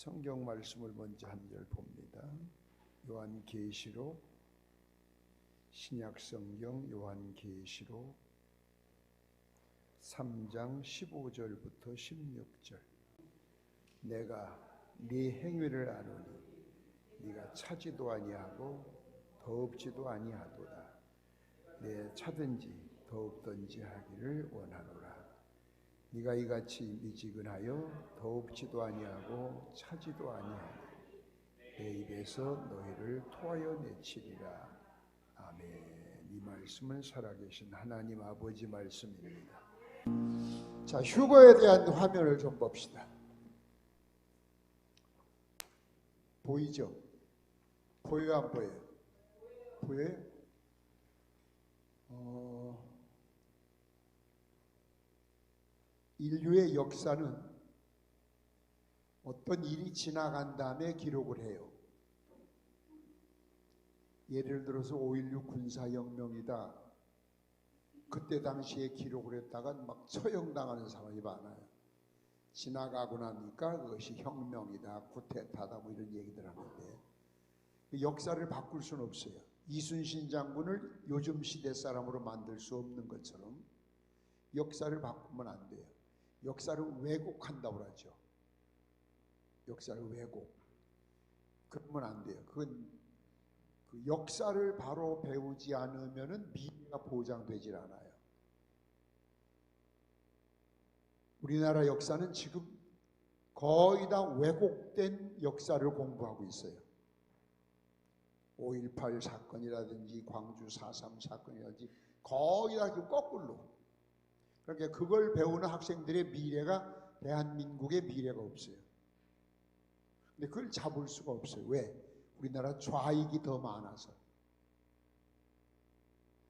성경 말씀을 먼저 한 절 봅니다. 요한계시록, 신약성경 요한계시록 3장 15절부터 16절. 내가 네 행위를 아노니 네가 차지도 아니하고 더없지도 아니하도다. 내 차든지 더없든지 하기를 원하노라. 네가 이같이 미지근하여 더없지도 아니하고 차지도 아니하니 내 입에서 너희를 토하여 내치리라. 아멘. 이 말씀은 살아계신 하나님 아버지 말씀입니다. 자, 휴거에 대한 화면을 좀 봅시다. 보이죠? 보여요, 안 보여요? 보여요? 인류의 역사는 어떤 일이 지나간 다음에 기록을 해요. 예를 들어서 5.16 군사혁명이다. 그때 당시에 기록을 했다가 막 처형당하는 사람이 많아요. 지나가고 나니까 그것이 혁명이다, 쿠데타다 뭐 이런 얘기들 하는데 역사를 바꿀 수는 없어요. 이순신 장군을 요즘 시대 사람으로 만들 수 없는 것처럼 역사를 바꾸면 안 돼요. 역사를 왜곡한다고 그러죠. 역사를 왜곡. 그러면 안 돼요. 그건 그 역사를 바로 배우지 않으면은 미래가 보장되질 않아요. 우리나라 역사는 지금 거의 다 왜곡된 역사를 공부하고 있어요. 5.18 사건이라든지 광주 4.3 사건이라든지 거의 다 거꾸로. 그러니까 그걸 배우는 학생들의 미래가 대한민국의 미래가 없어요. 근데 그걸 잡을 수가 없어요. 왜? 우리나라 좌익이 더 많아서.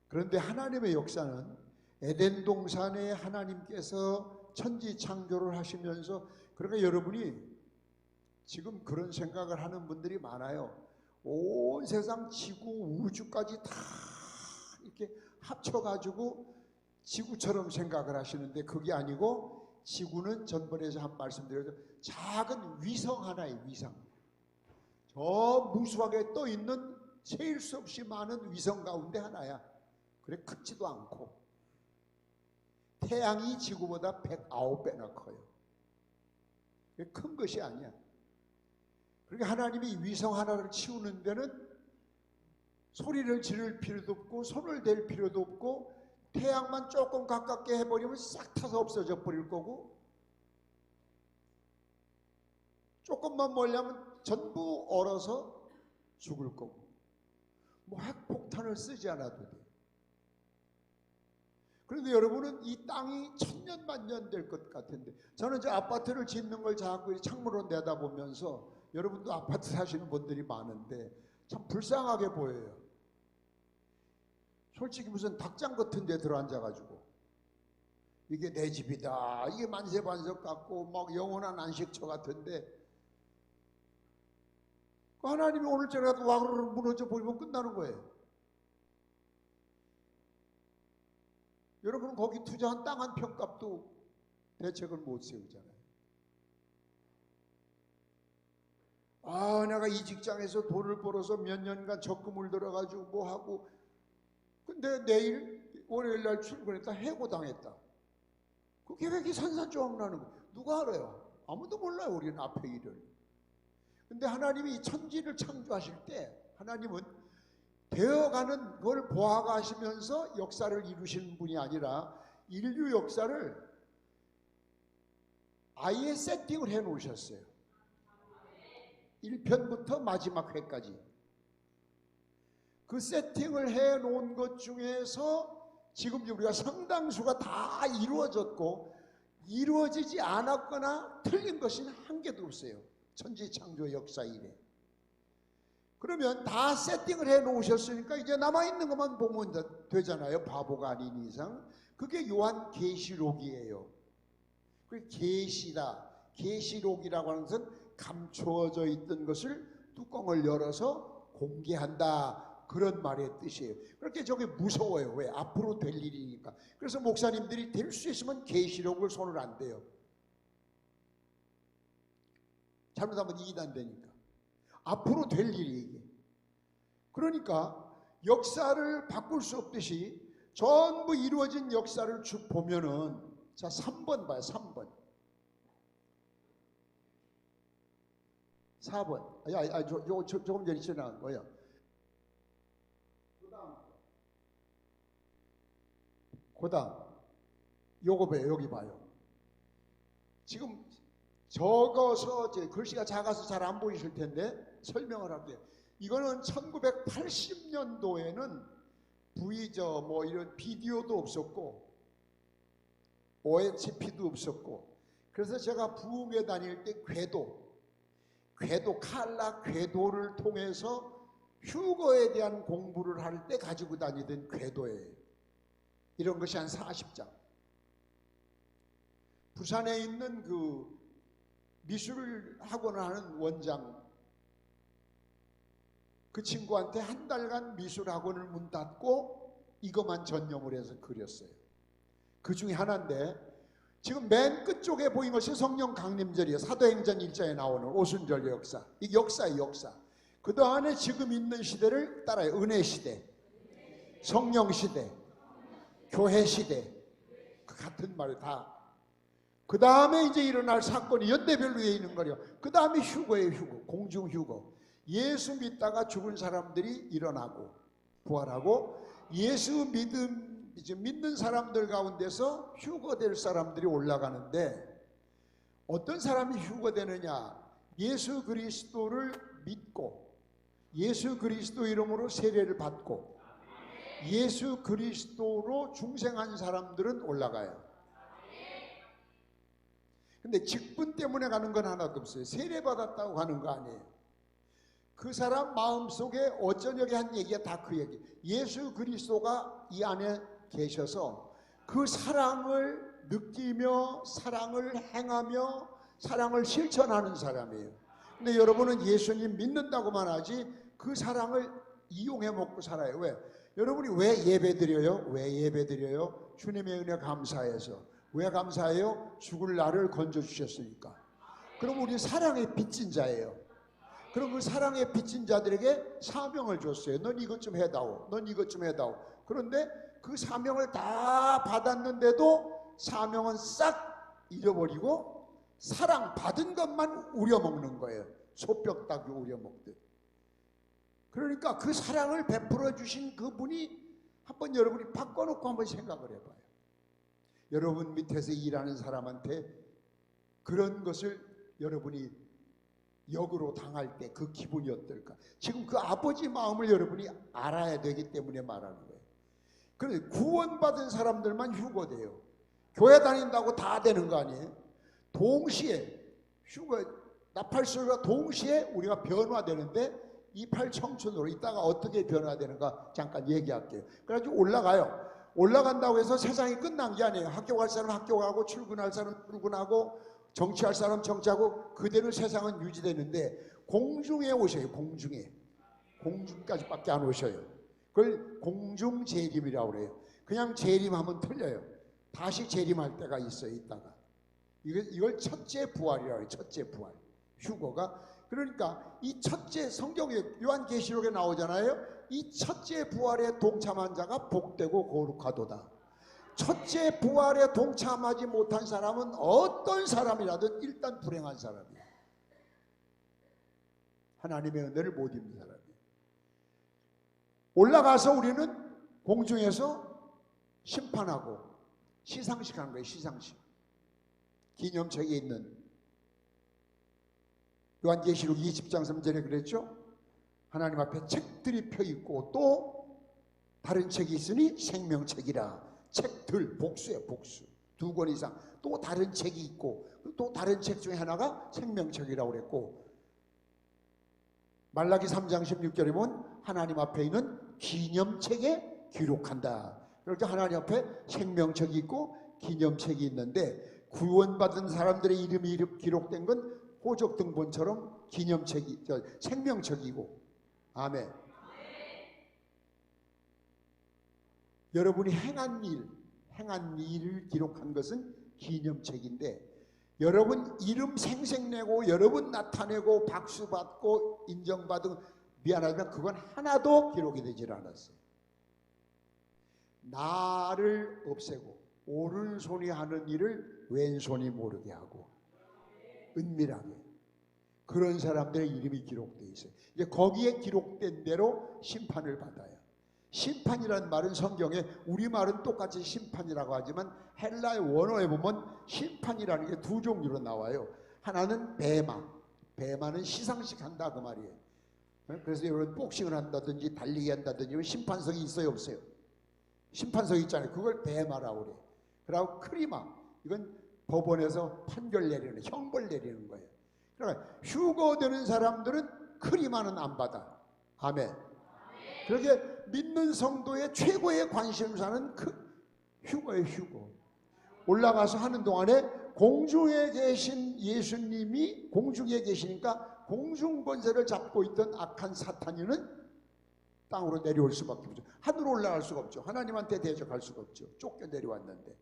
그런데 하나님의 역사는 에덴 동산에 하나님께서 천지 창조를 하시면서, 그러니까 여러분이 지금 그런 생각을 하는 분들이 많아요. 온 세상 지구 우주까지 다 이렇게 합쳐가지고 지구처럼 생각을 하시는데 그게 아니고, 지구는 전번에 한 말씀드렸죠. 작은 위성 하나의 위성. 저 무수하게 떠 있는 셀 수 없이 많은 위성 가운데 하나야. 그래 크지도 않고. 태양이 지구보다 109배나 커요. 큰 것이 아니야. 그러니까 하나님이 위성 하나를 치우는 데는 소리를 지를 필요도 없고 손을 댈 필요도 없고, 태양만 조금 가깝게 해버리면 싹 타서 없어져 버릴 거고, 조금만 멀리 하면 전부 얼어서 죽을 거고, 뭐 핵폭탄을 쓰지 않아도 돼. 그런데 여러분은 이 땅이 천년 만년 될 것 같은데, 저는 저 아파트를 짓는 걸 자꾸 창문으로 내다보면서, 여러분도 아파트 사시는 분들이 많은데 참 불쌍하게 보여요. 솔직히 무슨 닭장 같은 데 들어앉아가지고 이게 내 집이다, 이게 만세반석 같고 막 영원한 안식처 같은데, 하나님이 오늘 저라도 와그르르 무너져 버리면 끝나는 거예요. 여러분은 거기 투자한 땅 한 평값도 대책을 못 세우잖아요. 내가 이 직장에서 돈을 벌어서 몇 년간 적금을 들어가지고 뭐 하고, 근데 내일 월요일날 출근했다 해고당했다. 그 계획이 산산조각 나는 거예요. 누가 알아요? 아무도 몰라요. 우리는 앞의 일을. 근데 하나님이 천지를 창조하실 때 하나님은 되어가는 걸 보아가시면서 역사를 이루시는 분이 아니라 인류 역사를 아예 세팅을 해 놓으셨어요. 1편부터 마지막 회까지. 그 세팅을 해 놓은 것 중에서 지금 우리가 상당수가 다 이루어졌고, 이루어지지 않았거나 틀린 것은 한 개도 없어요. 천지 창조 역사 이래. 그러면 다 세팅을 해 놓으셨으니까 이제 남아있는 것만 보면 되잖아요. 바보가 아닌 이상. 그게 요한계시록이에요. 그게 계시다. 계시록이라고 하는 것은 감추어져 있던 것을 뚜껑을 열어서 공개한다, 그런 말의 뜻이에요. 그렇게 저게 무서워요. 왜? 앞으로 될 일이니까. 그래서 목사님들이 될 수 있으면 계시록을 손을 안 대요. 잘못하면 이단되니까. 앞으로 될 일이 이게. 그러니까 역사를 바꿀 수 없듯이 전부 이루어진 역사를 쭉 보면은, 자 3번 봐요. 3번 4번 조금 전에 지나간 거예요. 그 다음 요거 봐요. 여기 봐요. 지금 적어서 이제 글씨가 작아서 잘 안 보이실 텐데 설명을 할게요. 이거는 1980년도에는 뭐 이런 비디오도 없었고 OHP도 없었고, 그래서 제가 부흥회 다닐 때 칼라 궤도를 통해서 휴거에 대한 공부를 할 때 가지고 다니던 궤도예요. 이런 것이 한 40장. 부산에 있는 그 미술 학원을 하는 원장, 그 친구한테 한 달간 미술 학원을 문 닫고 이것만 전념을 해서 그렸어요. 그 중에 하나인데, 지금 맨 끝쪽에 보인 것이 성령 강림절이에요. 사도행전 1장에 나오는 오순절 역사. 이 역사의 역사. 그 다음에 지금 있는 시대를 따라요. 은혜 시대, 성령 시대, 교회 시대. 그 같은 말을 다. 그 다음에 이제 일어날 사건이 연대별로 되어 있는 거예요. 그 다음에 휴거예요. 휴거, 공중 휴거. 예수 믿다가 죽은 사람들이 일어나고 부활하고, 예수 믿는 사람들 가운데서 휴거될 사람들이 올라가는데, 어떤 사람이 휴거되느냐? 예수 그리스도를 믿고 예수 그리스도 이름으로 세례를 받고 예수 그리스도로 중생한 사람들은 올라가요. 근데 직분 때문에 가는 건 하나도 없어요. 세례 받았다고 가는 거 아니에요. 그 사람 마음속에 어쩌냐게 한 얘기가 다 그 얘기. 예수 그리스도가 이 안에 계셔서 그 사랑을 느끼며 사랑을 행하며 사랑을 실천하는 사람이에요. 근데 여러분은 예수님 믿는다고만 하지 그 사랑을 이용해 먹고 살아요. 왜? 여러분이 왜 예배드려요? 왜 예배드려요? 주님의 은혜 감사해서. 왜 감사해요? 죽을 나를 건져주셨으니까. 그럼 우리 사랑의 빚진 자예요. 그럼 그 사랑의 빚진 자들에게 사명을 줬어요. 넌 이것 좀 해다오. 넌 이것 좀 해다오. 그런데 그 사명을 다 받았는데도 사명은 싹 잃어버리고 사랑 받은 것만 우려먹는 거예요. 소뼈딱이 우려먹듯. 그러니까 그 사랑을 베풀어 주신 그분이 한번 여러분이 바꿔놓고 한번 생각을 해봐요. 여러분 밑에서 일하는 사람한테 그런 것을 여러분이 역으로 당할 때 그 기분이 어떨까? 지금 그 아버지 마음을 여러분이 알아야 되기 때문에 말하는 거예요. 그런데 구원받은 사람들만 휴거돼요. 교회 다닌다고 다 되는 거 아니에요? 동시에 나팔소리가 동시에 우리가 변화되는데, 이 팔청춘으로 이따가 어떻게 변화되는가 잠깐 얘기할게요. 그래가지고 올라가요. 올라간다고 해서 세상이 끝난 게 아니에요. 학교 갈 사람 학교 가고 출근할 사람 출근하고 정치할 사람 정치하고 그대로 세상은 유지되는데, 공중에 오셔요. 공중까지밖에 안 오셔요. 그걸 공중재림이라고 그래요. 그냥 재림하면 틀려요. 다시 재림할 때가 있어요. 이따가 이걸 첫째 부활이라고 해요. 첫째 부활. 휴거가. 그러니까 이 첫째, 성경에 요한계시록에 나오잖아요. 이 첫째 부활에 동참한 자가 복되고 거룩하도다. 첫째 부활에 동참하지 못한 사람은 어떤 사람이라든 일단 불행한 사람이에요. 하나님의 은혜를 못 입는 사람이에요. 올라가서 우리는 공중에서 심판하고 시상식 하는 거예요. 시상식. 기념책에 있는 요한계시록 20장 3절에 그랬죠. 하나님 앞에 책들이 펴있고 또 다른 책이 있으니 생명책이라. 책들, 복수예요. 복수. 2권 이상. 또 다른 책이 있고 또 다른 책 중에 하나가 생명책이라고 그랬고, 말라기 3장 16절에 보면 하나님 앞에 있는 기념책에 기록한다. 그렇게 하나님 앞에 생명책이 있고 기념책이 있는데, 구원받은 사람들의 이름이 기록된 건 호적 등본처럼 생명책이고. 아멘. 여러분이 행한 일을 기록한 것은 기념책인데, 여러분 이름 생색내고 여러분 나타내고 박수 받고 인정받은 미안하지만 그건 하나도 기록이 되질 않았어요. 나를 없애고 오른손이 하는 일을 왼손이 모르게 하고 은밀하게 그런 사람들의 이름이 기록되어 있어요. 이제 거기에 기록된 대로 심판을 받아요. 심판이라는 말은 성경에 우리말은 똑같이 심판이라고 하지만 헬라의 원어에 보면 심판이라는 게 두 종류로 나와요. 하나는 베마, 베마는 시상식 한다 그 말이에요. 그래서 여러분 복싱을 한다든지 달리기 한다든지 심판석이 있어요 없어요? 심판석이 있잖아요. 그걸 베마라고 그래요. 그리고 크리마, 이건 법원에서 판결 내리는, 형벌 내리는 거예요. 그러니까 휴거되는 사람들은 크리마는 안 받아. 아멘. 그렇게 믿는 성도의 최고의 관심사는 휴거예요. 휴거. 올라가서 하는 동안에 공중에 계신 예수님이 공중에 계시니까 공중 권세를 잡고 있던 악한 사탄이는 땅으로 내려올 수밖에 없죠. 하늘로 올라갈 수가 없죠. 하나님한테 대적할 수가 없죠. 쫓겨 내려왔는데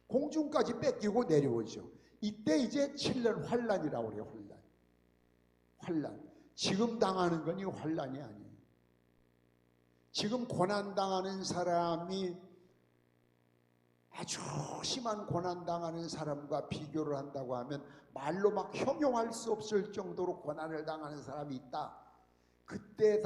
공중까지 뺏기고 내려오죠. 이때 이제 7년 환란이라고 그래요. 환란. 지금 당하는 건 이 환란이 아니에요. 지금 고난당하는 사람이 아주 심한 고난당하는 사람과 비교를 한다고 하면 말로 막 형용할 수 없을 정도로 고난을 당하는 사람이 있다. 그때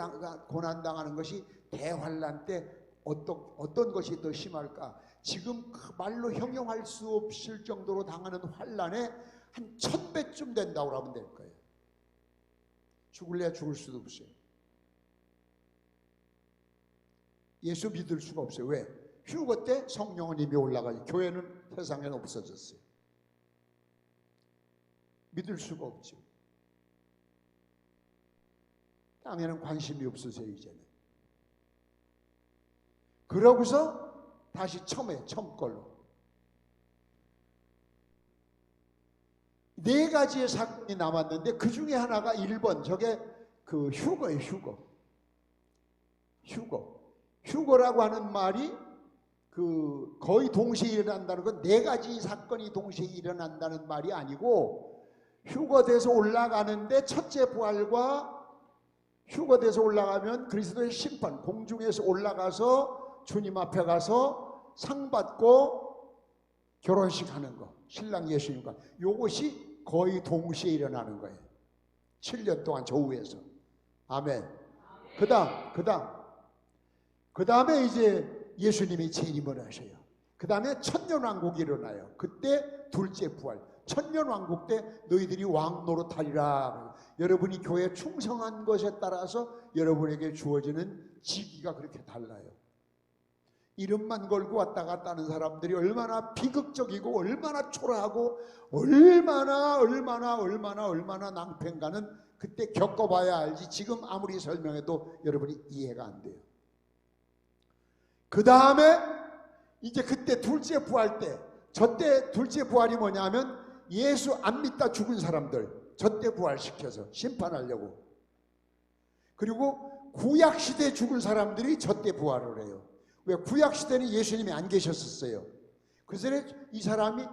고난당하는 것이 대환란 때 어떤 것이 더 심할까? 지금 말로 형용할 수 없을 정도로 당하는 환란에 한 1000배쯤 된다고 하면 될 거예요. 죽을래야 죽을 수도 없어요. 예수 믿을 수가 없어요. 왜? 휴거 때 성령은 이미 올라가지 교회는 세상에는 없어졌어요. 믿을 수가 없죠. 땅에는 관심이 없으세요 이제는. 그러고서 다시 처음 걸로 4가지의 사건이 남았는데 그 중에 하나가 1번 저게 그 휴거예요. 휴거라고 하는 말이 그 거의 동시에 일어난다는 건 4가지 사건이 동시에 일어난다는 말이 아니고 휴거돼서 올라가는데 첫째 부활과 휴거돼서 올라가면 그리스도의 심판, 공중에서 올라가서 주님 앞에 가서 상 받고 결혼식 하는 거, 신랑 예수님과 요것이 거의 동시에 일어나는 거예요. 7년 동안 저 위에서. 아멘. 그 다음에 이제 예수님이 재림을 하셔요. 그 다음에 천년왕국이 일어나요. 그때 둘째 부활. 천년왕국 때 너희들이 왕 노릇하리라. 여러분이 교회에 충성한 것에 따라서 여러분에게 주어지는 직위가 그렇게 달라요. 이름만 걸고 왔다 갔다 하는 사람들이 얼마나 비극적이고 얼마나 초라하고 얼마나 낭패인가는 그때 겪어봐야 알지 지금 아무리 설명해도 여러분이 이해가 안 돼요. 그 다음에 이제 그때 둘째 부활 때 저때 둘째 부활이 뭐냐면 예수 안 믿다 죽은 사람들 저때 부활시켜서 심판하려고. 그리고 구약시대에 죽은 사람들이 저때 부활을 해요. 왜? 구약시대는 예수님이 안 계셨었어요. 그래서 이 사람이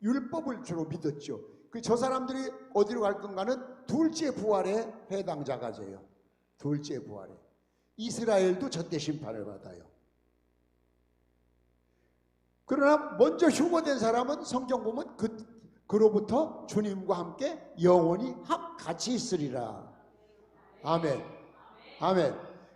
율법을 주로 믿었죠. 저 사람들이 어디로 갈 건가는 둘째 부활에 해당자가 돼요. 둘째 부활에. 이스라엘도 저때 심판을 받아요. 그러나 먼저 휴거된 사람은 성경 보면 그로부터 주님과 함께 영원히 같이 있으리라. 아멘.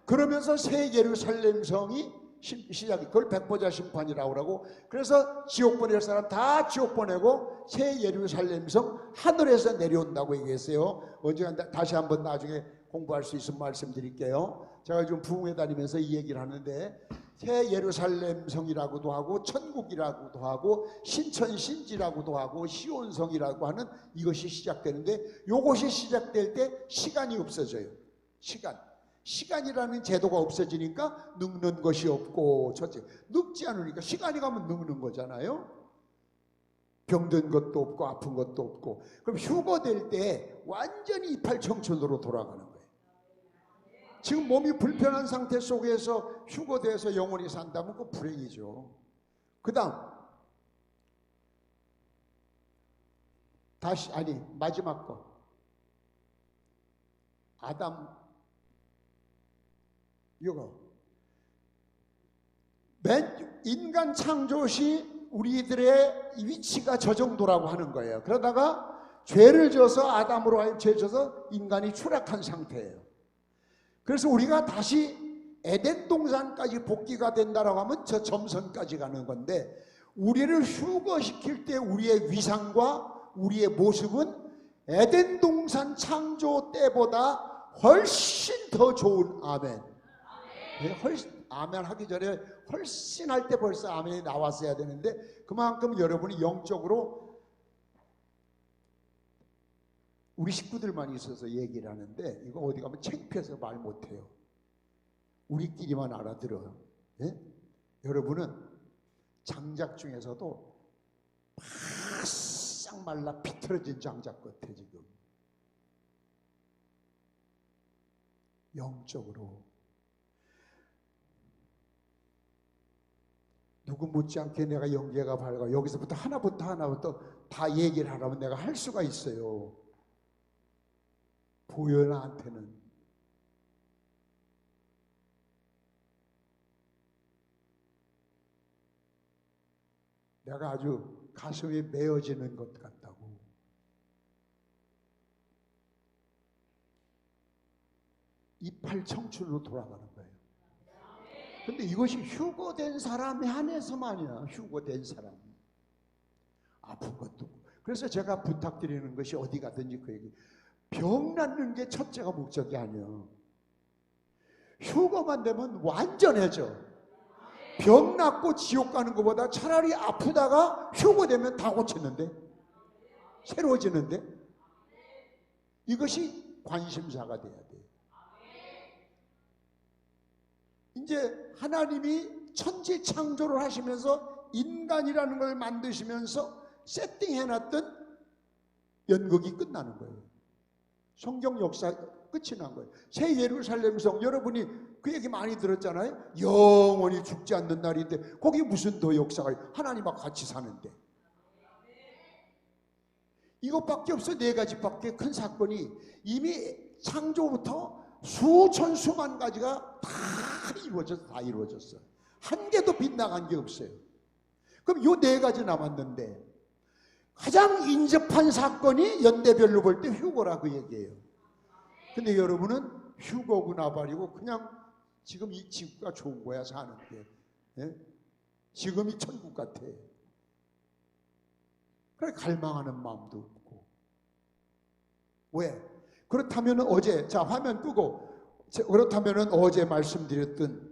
그러면서 새 예루살렘 성이 시작이 그걸 백보자 심판이라고 하고 그래서 지옥 보낼 사람 다 지옥 보내고 새 예루살렘 성 하늘에서 내려온다고 얘기했어요. 언젠가 다시 한번 나중에 공부할 수 있으면 말씀드릴게요. 제가 지금 부흥회 다니면서 이 얘기를 하는데 새 예루살렘 성이라고도 하고 천국이라고도 하고 신천신지라고도 하고 시온성이라고 하는 이것이 시작되는데 이것이 시작될 때 시간이 없어져요. 시간이라는 제도가 없어지니까 늙는 것이 없고 첫째 늙지 않으니까 시간이 가면 늙는 거잖아요. 병든 것도 없고 아픈 것도 없고 그럼 휴거될 때 완전히 이팔청춘으로 돌아가는 거예요. 지금 몸이 불편한 상태 속에서 휴거돼서 영원히 산다면 그거 불행이죠. 그 다음 다시, 아니, 마지막 거. 아담, 이거. 인간 창조시 우리들의 위치가 저 정도라고 하는 거예요. 그러다가 죄를 져서 아담으로 하여금 죄 져서 인간이 추락한 상태예요. 그래서 우리가 다시 에덴 동산까지 복귀가 된다라고 하면 저 점선까지 가는 건데, 우리를 휴거시킬 때 우리의 위상과 우리의 모습은 에덴 동산 창조 때보다 훨씬 더 좋은, 아멘. 네, 훨씬, 아멘 하기 전에 훨씬 할 때 벌써 아멘이 나왔어야 되는데, 그만큼 여러분이 영적으로, 우리 식구들만 있어서 얘기를 하는데 이거 어디 가면 창피해서 말 못해요. 우리끼리만 알아들어요. 예? 여러분은 장작 중에서도 바싹 말라 비틀어진 장작 같아. 지금 영적으로 누구 못지않게 내가 영계가 밝아. 여기서부터 하나부터 다 얘기를 하라면 내가 할 수가 있어요. 보여. 나한테는. 내가 아주 가슴이 메어지는 것 같다고. 이팔 청춘으로 돌아가는 거예요. 근데 이것이 휴거된 사람에 한해서만이야. 휴거된 사람. 아픈 것도. 그래서 제가 부탁드리는 것이 어디 가든지 그 얘기. 병 낫는 게 첫째가 목적이 아니에요. 휴거만 되면 완전해져. 병 낫고 지옥 가는 것보다 차라리 아프다가 휴거되면 다 고치는데, 새로워지는데, 이것이 관심사가 돼야 돼. 이제 하나님이 천지 창조를 하시면서 인간이라는 걸 만드시면서 세팅해놨던 연극이 끝나는 거예요. 성경 역사 끝이 난 거예요. 새 예루살렘 성, 여러분이 그 얘기 많이 들었잖아요. 영원히 죽지 않는 날인데 거기 무슨 더 역사가 있어요. 하나님하고 같이 사는데. 이것밖에 없어. 네 가지밖에 큰 사건이 이미 창조부터 수천 수만 가지가 다 이루어졌어. 한 개도 빗나간 게 없어요. 그럼 요 네 가지 남았는데 가장 인접한 사건이 연대별로 볼 때 휴거라 그 얘기예요. 근데 여러분은 휴거구나 버리고 그냥 지금 이 지구가 좋은 거야 사는 게. 예? 지금이 천국 같아. 그래 갈망하는 마음도 없고. 왜? 그렇다면 어제, 자 화면 끄고, 그렇다면 어제 말씀드렸던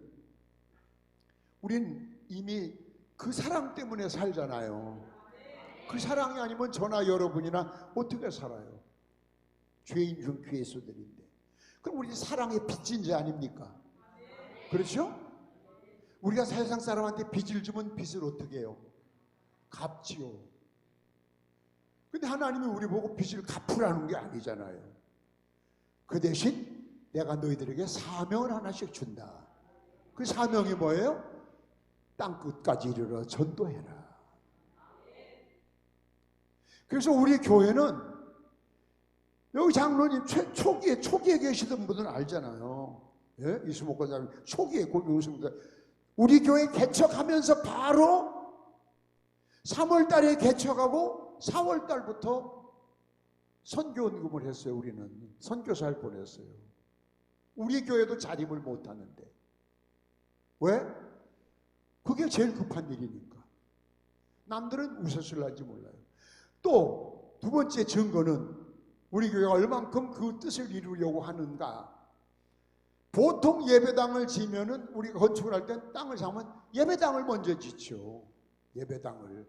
우린 이미 그 사랑 때문에 살잖아요. 그 사랑이 아니면 저나 여러분이나 어떻게 살아요? 죄인 중 괴수들인데. 그럼 우리 사랑의 빚진 자 아닙니까? 그렇죠? 우리가 세상 사람한테 빚을 주면 빚을 어떻게 해요? 갚지요. 근데 하나님이 우리 보고 빚을 갚으라는 게 아니잖아요. 그 대신 내가 너희들에게 사명을 하나씩 준다. 그 사명이 뭐예요? 땅 끝까지 이르러 전도해라. 그래서 우리 교회는 여기 장로님 초기에 계시던 분들은 알잖아요. 예? 이수목권사님 초기에 고교수입니다. 우리 교회 개척하면서 바로 3월 달에 개척하고 4월 달부터 선교원금을 했어요. 우리는 선교사를 보냈어요. 우리 교회도 자립을 못하는데. 왜? 그게 제일 급한 일이니까. 남들은 웃었을지 몰라요. 또 두 번째 증거는 우리 교회가 얼만큼 그 뜻을 이루려고 하는가. 보통 예배당을 지면은 우리가 건축을 할 땐 땅을 사면 예배당을 먼저 짓죠. 예배당을.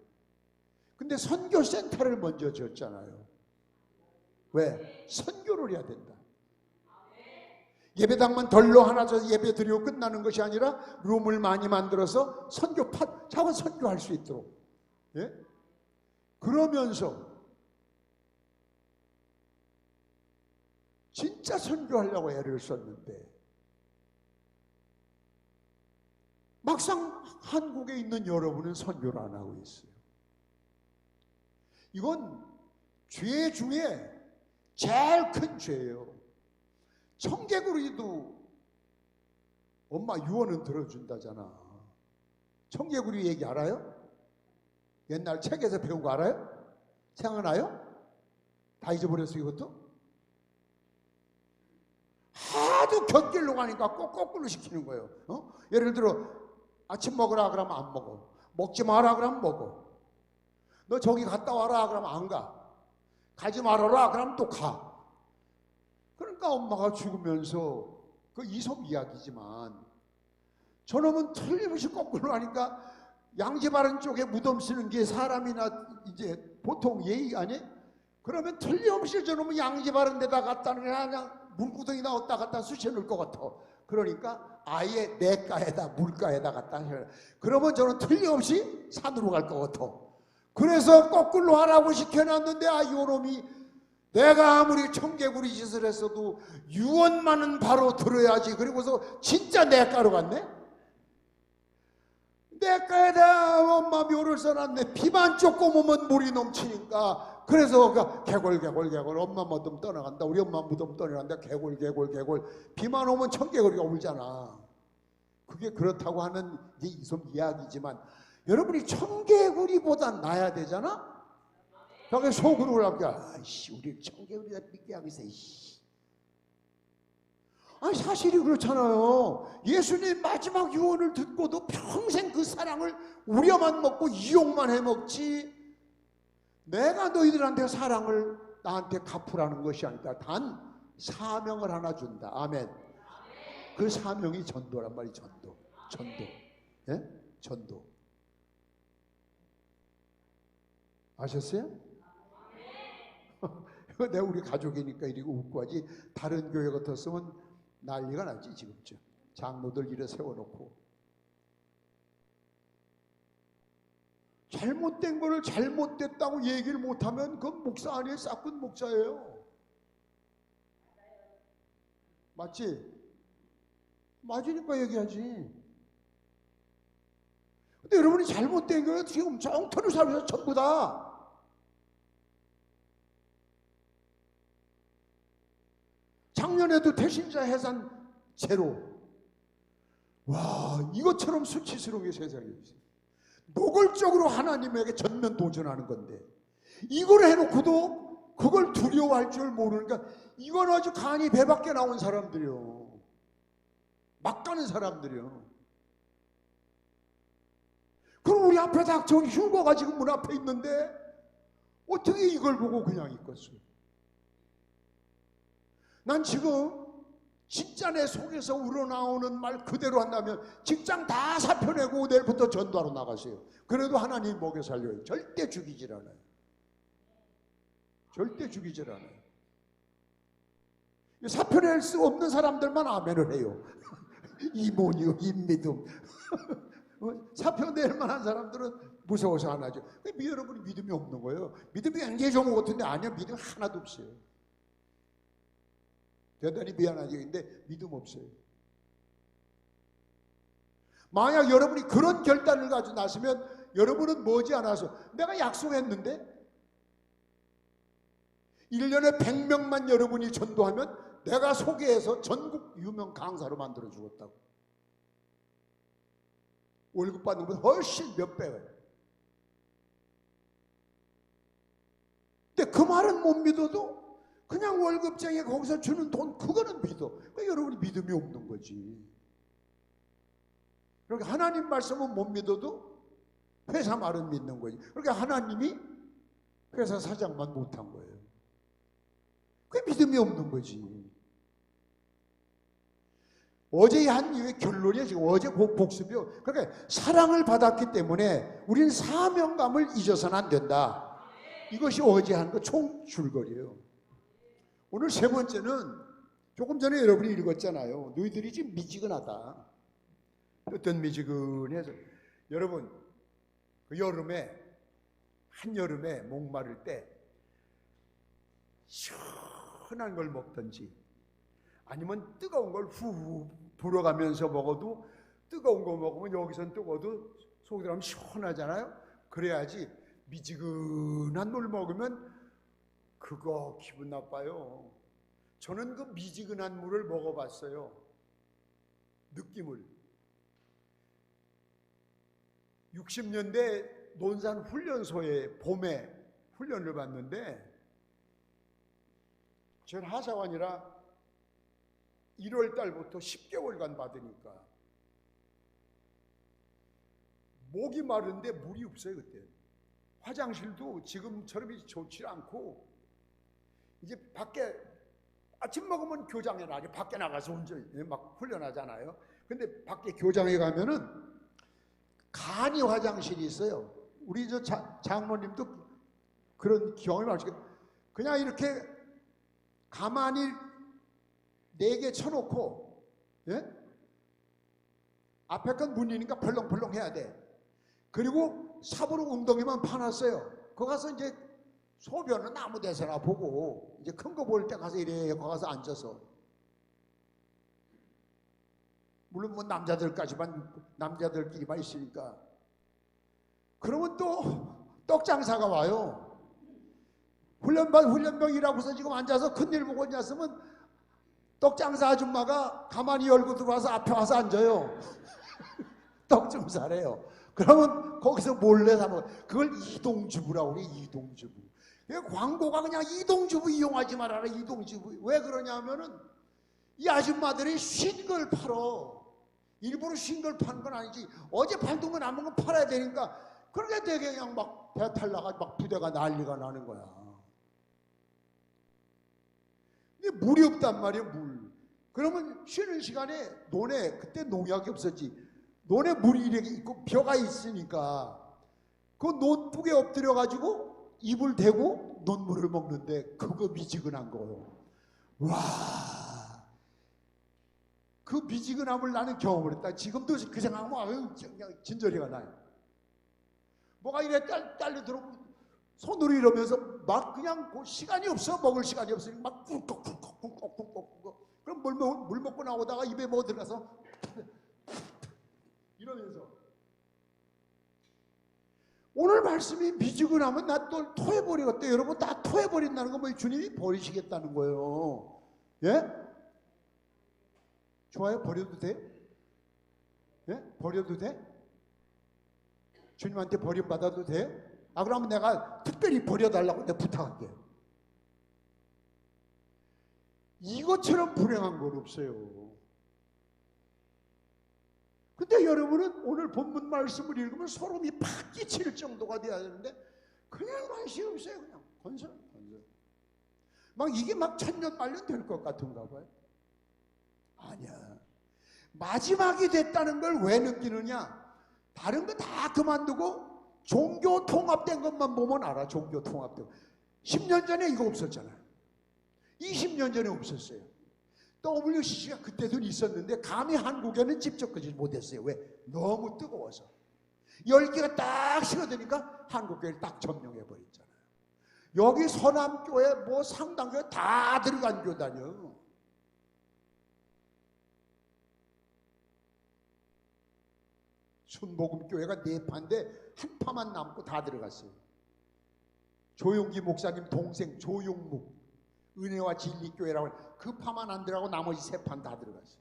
근데 선교센터를 먼저 지었잖아요. 왜? 선교를 해야 된다. 예배당만 덜러 하나 져서 예배 드리고 끝나는 것이 아니라 룸을 많이 만들어서 차원 선교할 수 있도록. 예? 그러면서 진짜 선교하려고 애를 썼는데 막상 한국에 있는 여러분은 선교를 안 하고 있어요. 이건 죄 중에 제일 큰 죄예요. 청개구리도 엄마 유언은 들어준다잖아. 청개구리 얘기 알아요? 옛날 책에서 배운 거 알아요? 생각나요? 다 잊어버렸어 이것도? 하도 곁길로 가니까 꼭 거꾸로 시키는 거예요. 예를 들어 아침 먹으라 그러면 안 먹어. 먹지 마라 그러면 먹어. 너 저기 갔다 와라 그러면 안 가. 가지 말아라 그러면 또 가. 그러니까 엄마가 죽으면서 그 이솝 이야기지만 저놈은 틀림없이 거꾸로 하니까 양지 바른 쪽에 무덤 쓰는 게 사람이나 이제 보통 예의 아니? 그러면 틀림없이 저놈은 양지 바른 데다 갖다 그냥 물구덩이 나왔다 갖다 쑤셔 넣을 것 같아. 그러니까 아예 냇가에다 물가에다 갖다 해. 그러면 저는 틀림없이 산으로 갈 것 같아. 그래서 거꾸로 하라고 시켜놨는데 요놈이 내가 아무리 청개구리 짓을 했어도 유언만은 바로 들어야지. 그리고서 진짜 냇가로 갔네. 냇가에다 엄마 묘를 써놨네. 비만 조금 오면 물이 넘치니까. 그래서 개골 엄마 무덤 떠나간다. 우리 엄마 무덤 떠나간다. 개골 비만 오면 청개구리가 울잖아. 그게 그렇다고 하는 이솝 이야기지만 여러분이 청개구리보다 나아야 되잖아. 저게 속으로 그러니까 아이씨 우리 청개구리가 믿게 하고 있어. 아니 사실이 그렇잖아요. 예수님 마지막 유언을 듣고도 평생 그 사랑을 우려만 먹고 이용만 해먹지 내가 너희들한테 사랑을 나한테 갚으라는 것이 아니다. 단 사명을 하나 준다. 아멘. 그 사명이 전도란 말이 전도. 예? 전도. 아셨어요? 이거 내가 우리 가족이니까 이러고 웃고 하지 다른 교회 같았으면 난리가 나지 지금쯤. 장로들 이래 세워놓고 잘못된 거를 잘못됐다고 얘기를 못하면 그 목사 아니에요. 싹군 목사예요. 맞지? 맞으니까 얘기하지. 근데 여러분이 잘못된 거는 지금 정토를 살면서 전부 다 작년에도 태신자 해산 제로. 와 이것처럼 수치스러운 게 세상에 있어요. 노골적으로 하나님에게 전면 도전하는 건데 이걸 해놓고도 그걸 두려워할 줄 모르니까 이건 아주 간이 배 밖에 나온 사람들이요. 막 가는 사람들이요. 그럼 우리 앞에 닥쳐온 휴거가 지금 문 앞에 있는데 어떻게 이걸 보고 그냥 있겠어요? 난 지금 진짜 내 속에서 우러나오는 말 그대로 한다면 직장 다 사표내고 내일부터 전도하러 나가세요. 그래도 하나님 먹여 살려요. 절대 죽이질 않아요. 절대 죽이질 않아요. 사표낼 수 없는 사람들만 아멘을 해요. 이모니요 임믿음. 사표낼 만한 사람들은 무서워서 안 하죠. 여러분이 믿음이 없는 거예요. 믿음이 굉장히 좋은 것 같은데 아니요. 믿음이 하나도 없어요. 대단히 미안하죠. 근데 믿음 없어요. 만약 여러분이 그런 결단을 가지고 나서면 여러분은 머지않아서 내가 약속했는데 1년에 100명만 여러분이 전도하면 내가 소개해서 전국 유명 강사로 만들어 주겠다고. 월급 받는 것보다 훨씬 몇 배예요. 근데 그 말은 못 믿어도 그냥 월급쟁이 거기서 주는 돈 그거는 믿어. 그러니까 여러분이 믿음이 없는 거지. 그러니까 하나님 말씀은 못 믿어도 회사 말은 믿는 거지. 그러니까 하나님이 회사 사장만 못한 거예요. 그게 믿음이 없는 거지. 어제 한 이후의 결론이야. 지금 어제 복습이요. 그러니까 사랑을 받았기 때문에 우리는 사명감을 잊어서는 안 된다. 이것이 어제 한 거 총 줄거리예요. 오늘 세 번째는 조금 전에 여러분이 읽었잖아요. 너희들이 지금 미지근하다. 어떤 미지근해서 여러분 그 여름에 한여름에 목마를 때 시원한 걸 먹든지 아니면 뜨거운 걸 후후 불어가면서 먹어도 뜨거운 거 먹으면 여기선 뜨거워도 속이 들어가면 시원하잖아요. 그래야지 미지근한 물 먹으면 그거 기분 나빠요. 저는 그 미지근한 물을 먹어봤어요. 느낌을. 60년대 논산 훈련소에 봄에 훈련을 받는데, 전 하사관이라 1월 달부터 10개월간 받으니까 목이 마른데 물이 없어요. 그때 화장실도 지금처럼 좋지 않고, 이제 밖에 아침 먹으면 교장에 나가, 밖에 나가서 막 훈련하잖아요. 근데 밖에 교장에 가면은 간이 화장실이 있어요. 우리 저 장로님도 그런 경험이 많으시고, 그냥 이렇게 가만히 4개 쳐놓고, 예? 앞에 건 문이니까 벌렁벌렁 해야 돼. 그리고 삽으로 웅덩이만 파놨어요. 거기 가서 이제 소변은 아무 데서나 보고, 이제 큰 거 볼 때 가서 이래 거기 가서 앉아서, 물론 뭐 남자들끼리만 있으니까. 그러면 또 떡장사가 와요. 훈련병이라고서 지금 앉아서 큰일 보고 있었으면 떡장사 아줌마가 가만히 열고 들어와서 앞에 와서 앉아요. 떡 좀 사래요. 그러면 거기서 몰래 사 먹어요. 그걸 이동주부라고 그래. 이동주부. 광고가 그냥 이동주부 이용하지 말아라. 이동주부. 왜 그러냐면은 이 아줌마들이 쉰 걸 팔어. 일부러 쉰 걸 파는 건 아니지. 어제 팔던 건 남은 건 팔아야 되니까. 그렇게 되게 그냥 막 배탈 나가 막 부대가 난리가 나는 거야. 근데 물이 없단 말이야. 물. 그러면 쉬는 시간에 논에, 그때 농약이 없었지, 논에 물이 이렇게 있고 벼가 있으니까 그 논둑에 엎드려 가지고 입을 대고 논물을 먹는데, 그거 미지근한 거예요. 와, 그 미지근함을 나는 경험을 했다. 지금도 그 생각하면 아유, 그냥 진저리가 나요. 뭐가 이래 딸려 들어오면 손으로 이러면서 막 그냥 그 시간이 없어. 먹을 시간이 없으니까 막 꿀꺽꿀꺽꿀꺽꿀꺽. 그럼 물 먹고 나오다가 입에 뭐 들어가서 이러면서. 오늘 말씀이 미지근하면 나 또 토해버리겠대. 여러분, 다 토해버린다는 건 뭐 주님이 버리시겠다는 거예요. 예? 좋아요? 버려도 돼? 예? 버려도 돼? 주님한테 버림받아도 돼? 아, 그러면 내가 특별히 버려달라고 내가 부탁할게. 이것처럼 불행한 건 없어요. 근데 여러분은 오늘 본문 말씀을 읽으면 소름이 팍 끼칠 정도가 돼야 되는데 그냥 관심 없어요. 그냥 건설. 막 이게 막 천년 만년 될 것 같은가 봐요. 아니야. 마지막이 됐다는 걸 왜 느끼느냐? 다른 거 다 그만두고 종교 통합된 것만 보면 알아. 종교 통합된 거. 10년 전에 이거 없었잖아요. 20년 전에 없었어요. WCC가 그때도 있었는데 감히 한국에는 집적하지 못했어요. 왜? 너무 뜨거워서. 10개가 딱 식어드니까 한국교회를 딱 점령해버렸잖아요. 여기 서남교회 뭐 상당교회 다 들어간 교단이요. 순복음교회가 4파인데 한 파만 남고 다 들어갔어요. 조용기 목사님 동생 조용묵 은혜와 진리교회라고 그 파만 안 들어가고 나머지 3판 다 들어갔어요.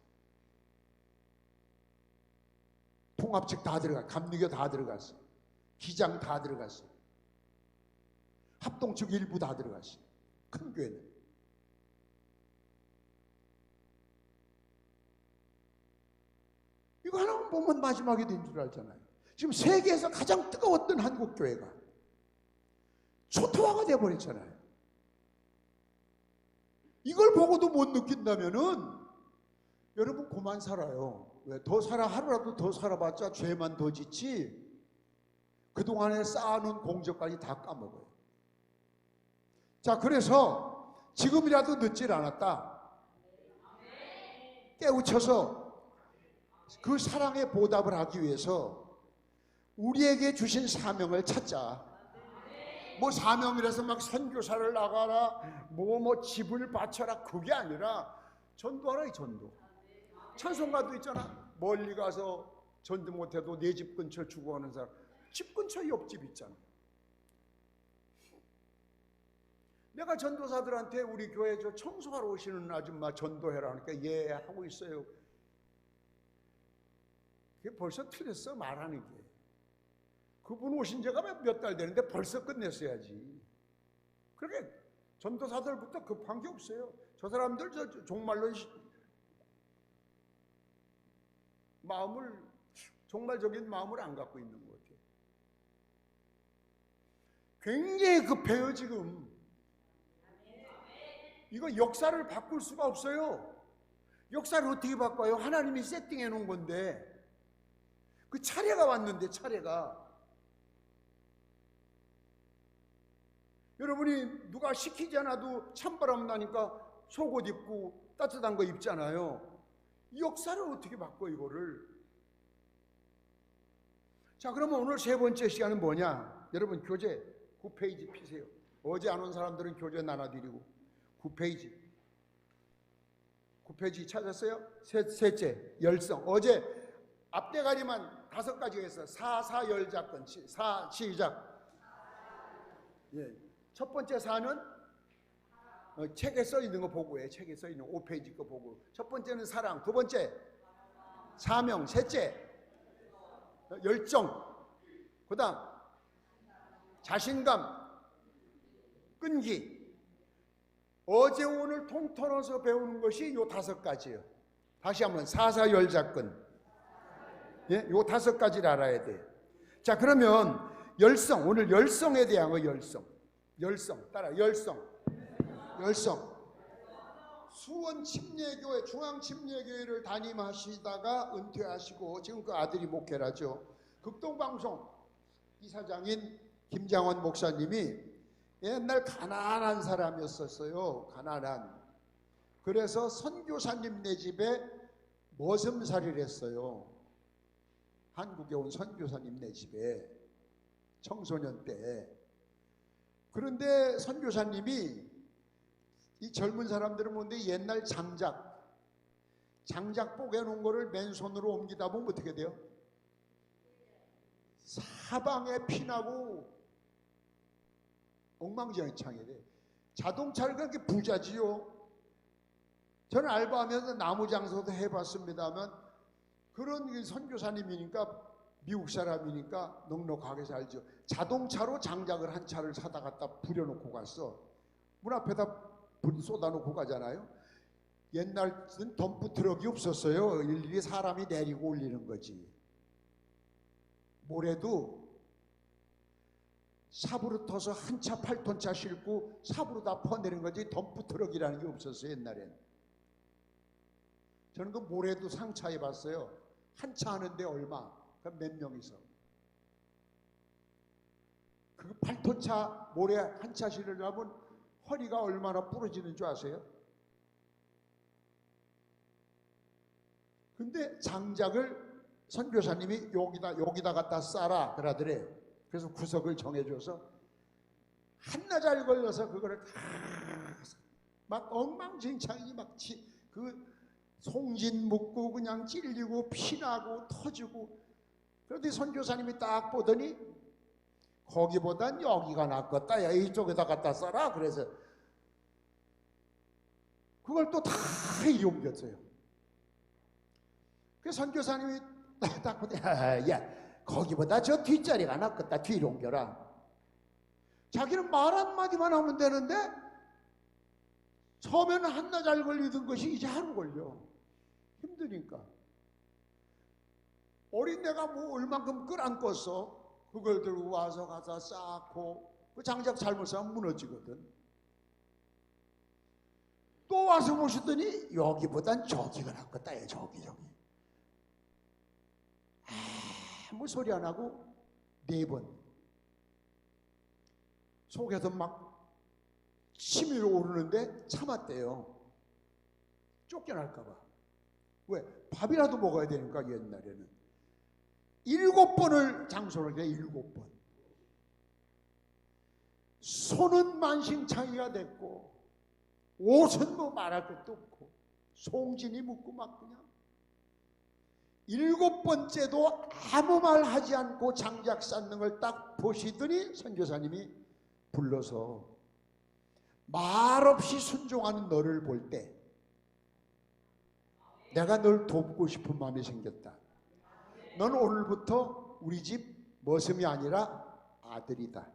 통합측 다 들어갔어요. 감리교 다 들어갔어요. 기장 다 들어갔어요. 합동측 일부 다 들어갔어요. 큰 교회는. 이거 하나만 보면 마지막이 된 줄 알잖아요. 지금 세계에서 가장 뜨거웠던 한국교회가 초토화가 돼버렸잖아요. 이걸 보고도 못 느낀다면은 여러분 그만 살아요. 왜? 더 살아, 하루라도 더 살아봤자 죄만 더 짓지 그동안에 쌓아놓은 공적까지 다 까먹어요. 자, 그래서 지금이라도 늦질 않았다. 깨우쳐서 그 사랑의 보답을 하기 위해서 우리에게 주신 사명을 찾자. 뭐 사명이라서 막 선교사를 나가라, 뭐 집을 바쳐라, 그게 아니라 전도하라. 전도. 찬송가도 있잖아. 멀리 가서 전도 못해도 내 집 근처 죽어가는 사람. 집 근처 옆집 있잖아. 내가 전도사들한테 우리 교회 저 청소하러 오시는 아줌마 전도해라 하니까 예 하고 있어요. 그게 벌써 틀렸어 말하는 게. 그분 오신 지가 몇 달 되는데 벌써 끝냈어야지. 그렇게 전도사들부터 급한 게 없어요. 저 사람들 정말로 종말적인 마음을 안 갖고 있는 것 같아요. 굉장히 급해요 지금. 이거 역사를 바꿀 수가 없어요. 역사를 어떻게 바꿔요? 하나님이 세팅해 놓은 건데 그 차례가 왔는데 차례가 여러분이 누가 시키지 않아도 찬바람 나니까 속옷 입고 따뜻한 거 입잖아요. 역사를 어떻게 바꿔 이거를. 자, 그러면 오늘 세 번째 시간은 뭐냐? 여러분 교재 9페이지 피세요. 어제 안 온 사람들은 교재 나눠드리고 9페이지 찾았어요? 셋째 열성. 어제 앞대가리만 5가지가 있어. 사열작권. 시작. 예. 첫 번째 사는 책에 써 있는 거 보고 해. 책에 써 있는 5페이지 거 보고. 첫 번째는 사랑. 두 번째 사명. 셋째 열정. 그다음 자신감. 끈기. 어제 오늘 통틀어서 배우는 것이 요 5가지예요. 다시 한번 사사열작권. 예? 요 5가지를 알아야 돼요. 자, 그러면 열성. 오늘 열성에 대한 거 열성. 따라 열성. 수원 침례교회 중앙침례교회를 담임하시다가 은퇴하시고 지금 그 아들이 목회를 하죠. 극동방송 이사장인 김장원 목사님이 옛날 가난한 사람이었었어요. 가난한. 그래서 선교사님네 집에 머슴살이를 했어요. 한국에 온 선교사님네 집에 청소년 때. 그런데 선교사님이 이 젊은 사람들은 뭔데 옛날 장작 뽀개 놓은 거를 맨손으로 옮기다 보면 어떻게 돼요? 사방에 피나고 엉망진창이 돼. 자동차를 그렇게 부자지요. 저는 알바하면서 나무 장사도 해봤습니다만 그런 선교사님이니까 미국 사람이니까 넉넉하게 살죠. 자동차로 장작을 한 차를 사다 갖다 부려놓고 갔어. 문 앞에다 불 쏟아놓고 가잖아요. 옛날은 덤프 트럭이 없었어요. 일일이 사람이 내리고 올리는 거지. 모래도 삽으로 터서 한 차 8톤차 싣고 삽으로 다 퍼내는 거지 덤프 트럭이라는 게 없었어요. 옛날엔. 저는 그 모래도 상차해 봤어요. 한 차 하는데 얼마? 몇 명이서. 그 8톤차 모래 한 차 실으려면 허리가 얼마나 부러지는 줄 아세요? 근데 장작을 선교사님이 여기다 갖다 싸라 그러더래. 그래서 구석을 정해줘서 한나절 걸려서 그거를 다 막 엉망진창이 그 송진 묶고 그냥 찔리고 피나고 터지고. 그런데 선교사님이 딱 보더니 거기보단 여기가 낫겠다. 야, 이쪽에다 갖다 써라. 그래서 그걸 또 다 이리 옮겼어요. 그 선교사님이 딱 보더니 야, 거기보다 저 뒷자리가 낫겠다. 뒤로 옮겨라. 자기는 말 한마디만 하면 되는데 처음에는 한나절 걸리던 것이 이제 하루 걸려. 힘드니까. 어린애가 뭐 얼만큼 끌안껐어. 그걸 들고 와서 가서 쌓고 그 장작 잘못 쌓으면 무너지거든. 또 와서 보시더니 여기보단 저기가 낫겠다. 저기. 아무 소리 안 하고 4번. 속에서 막 침이 오르는데 참았대요. 쫓겨날까 봐. 왜? 밥이라도 먹어야 되니까 옛날에는. 7번을 장소를 해. 7번. 손은 만신창이가 됐고 옷은 뭐 말할 것도 없고 송진이 묻고 막 그냥 7번째도 아무 말 하지 않고 장작 쌓는 걸 딱 보시더니 선교사님이 불러서 말없이 순종하는 너를 볼 때 내가 널 돕고 싶은 마음이 생겼다. 넌 오늘부터 우리 집 머슴이 아니라 아들이다.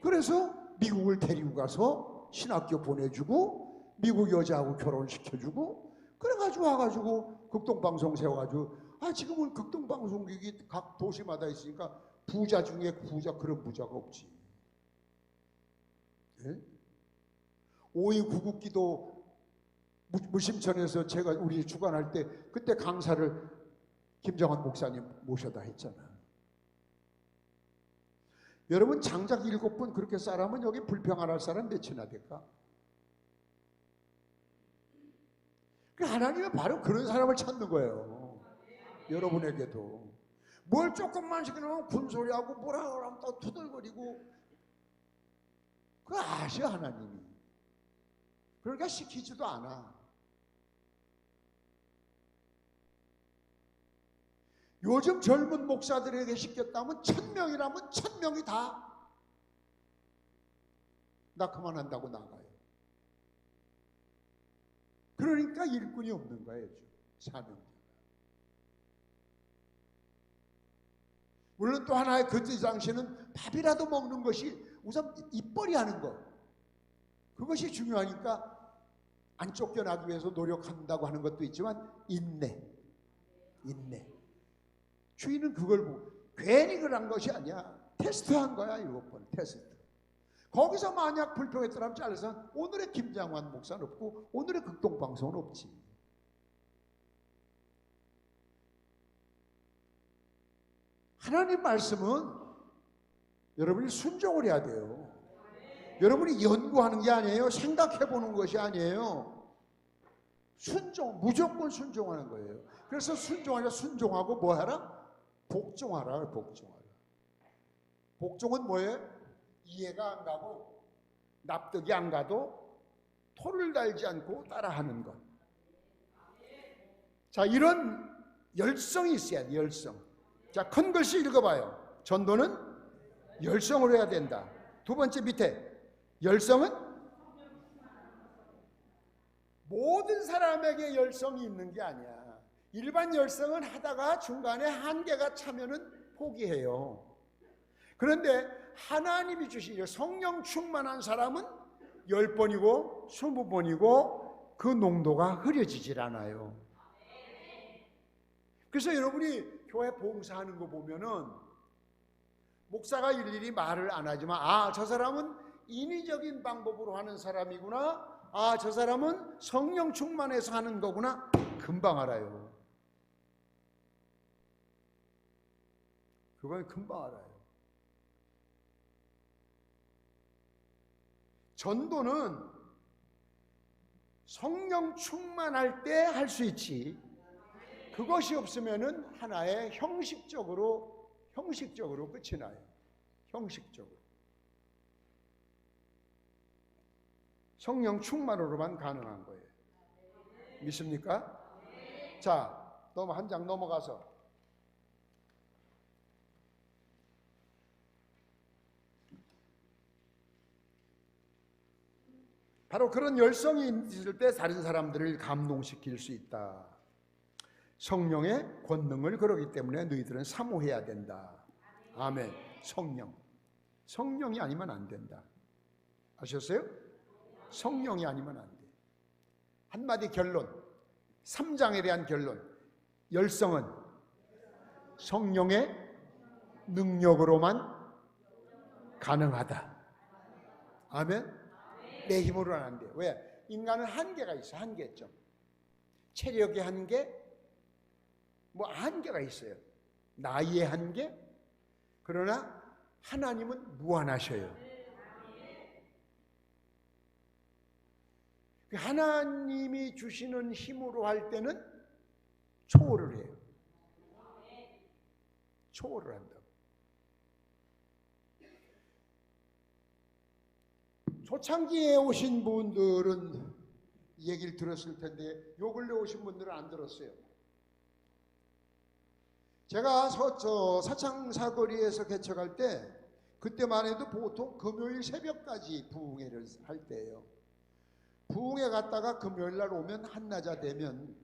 그래서 미국을 데리고 가서 신학교 보내주고 미국 여자하고 결혼시켜주고 그래가지고 와가지고 극동방송 세워가지고 지금은 극동방송국이 각 도시마다 있으니까 부자 중에 부자, 그런 부자가 없지. 네? 5.2 구국기도 무심천에서 제가 우리 주관할 때 그때 강사를 김정환 목사님 모셔다 했잖아. 여러분 장작 7번 그렇게 쌓으면 여기 불평할 사람 몇이나 될까? 하나님은 바로 그런 사람을 찾는 거예요. 여러분에게도 뭘 조금만 시키면 군소리하고 뭐라 그러면 또 투덜거리고 그거 아셔 하나님이. 그러니까 시키지도 않아. 요즘 젊은 목사들에게 시켰다면 1000명이라면 1000명이 다 나 그만한다고 나가요. 그러니까 일꾼이 없는 거예요. 사명자가. 물론 또 하나의 그 당시에는 밥이라도 먹는 것이 우선 입벌이 하는 것, 그것이 중요하니까 안 쫓겨나기 위해서 노력한다고 하는 것도 있지만 인내. 주인은 그걸 보고 괜히 그런 것이 아니야. 테스트한 거야. 7번 테스트. 거기서 만약 불평했더라면 잘라서 오늘의 김장환 목사는 없고 오늘의 극동방송은 없지. 하나님 말씀은 여러분이 순종을 해야 돼요. 여러분이 연구하는 게 아니에요. 생각해보는 것이 아니에요. 순종, 무조건 순종하는 거예요. 그래서 순종하고 뭐 하라? 복종하라. 복종은 뭐예요? 이해가 안 가고 납득이 안 가도 토를 달지 않고 따라하는 것. 자, 이런 열성이 있어야 돼. 열성. 자, 큰 글씨 읽어봐요. 전도는 열성으로 해야 된다. 두 번째 밑에 열성은 모든 사람에게 열성이 있는 게 아니야. 일반 열성은 하다가 중간에 한계가 차면은 포기해요. 그런데 하나님이 주신 성령 충만한 사람은 10번이고 20번이고 그 농도가 흐려지질 않아요. 그래서 여러분이 교회 봉사하는 거 보면은 목사가 일일이 말을 안 하지만 저 사람은 인위적인 방법으로 하는 사람이구나, 저 사람은 성령 충만해서 하는 거구나, 금방 알아요. 그건 금방 알아요. 전도는 성령 충만할 때 할 수 있지. 그것이 없으면은 하나의 형식적으로 끝이 나요. 형식적으로. 성령 충만으로만 가능한 거예요. 믿습니까? 자, 한 장 넘어가서 바로 그런 열성이 있을 때 다른 사람들을 감동시킬 수 있다. 성령의 권능을 그러기 때문에 너희들은 사모해야 된다. 아멘. 성령이 아니면 안 된다. 아셨어요? 성령이 아니면 안 돼. 한마디 결론, 3장에 대한 결론. 열성은 성령의 능력으로만 가능하다. 아멘. 내 힘으로는 안 돼요. 왜? 인간은 한계가 있어. 한계점. 체력의 한계, 한계가 있어요. 나이의 한계. 그러나 하나님은 무한하셔요. 하나님이 주시는 힘으로 할 때는 초월을 해요. 초월을 한다고. 초창기에 오신 분들은 얘기를 들었을 텐데 요 근래 오신 분들은 안 들었어요. 제가 사창 사거리에서 개척할 때 그때만 해도 보통 금요일 새벽까지 부흥회를 할 때예요. 부흥회 갔다가 금요일 날 오면 한낮아 되면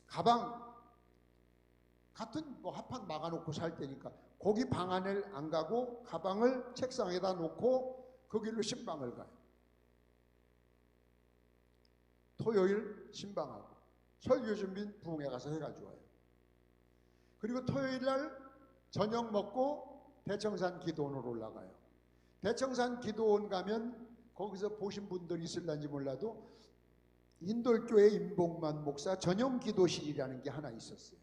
가방 같은 뭐 합판 막아놓고 살 때니까 거기 방 안을 안 가고 가방을 책상에다 놓고 거기로 신방을 가요. 토요일 신방하고 설교 준비 부흥회 가서 해가지고 와요. 그리고 토요일 날 저녁 먹고 대청산 기도원으로 올라가요. 대청산 기도원 가면 거기서 보신 분들이 있을런지 몰라도 인돌교회 임봉만 목사 전용 기도실이라는 게 하나 있었어요.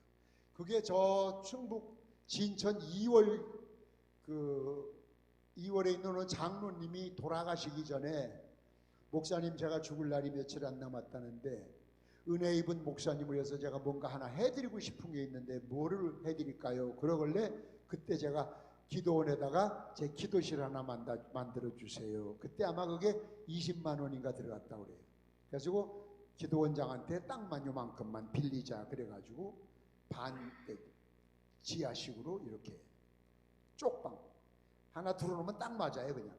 그게 저 충북 진천 2월에 있는 장로님이 돌아가시기 전에 목사님 제가 죽을 날이 며칠 안 남았다는데 은혜 입은 목사님을 위해서 제가 뭔가 하나 해드리고 싶은 게 있는데 뭐를 해드릴까요? 그러길래 그때 제가 기도원에다가 제 기도실 하나 만들어 주세요. 그때 아마 그게 20만 원인가 들어갔다고 그래요. 그래가지고 기도원장한테 땅만 요만큼만 빌리자 그래가지고 반 지하식으로 이렇게 쪽방 하나 들어놓으면 딱 맞아요. 그냥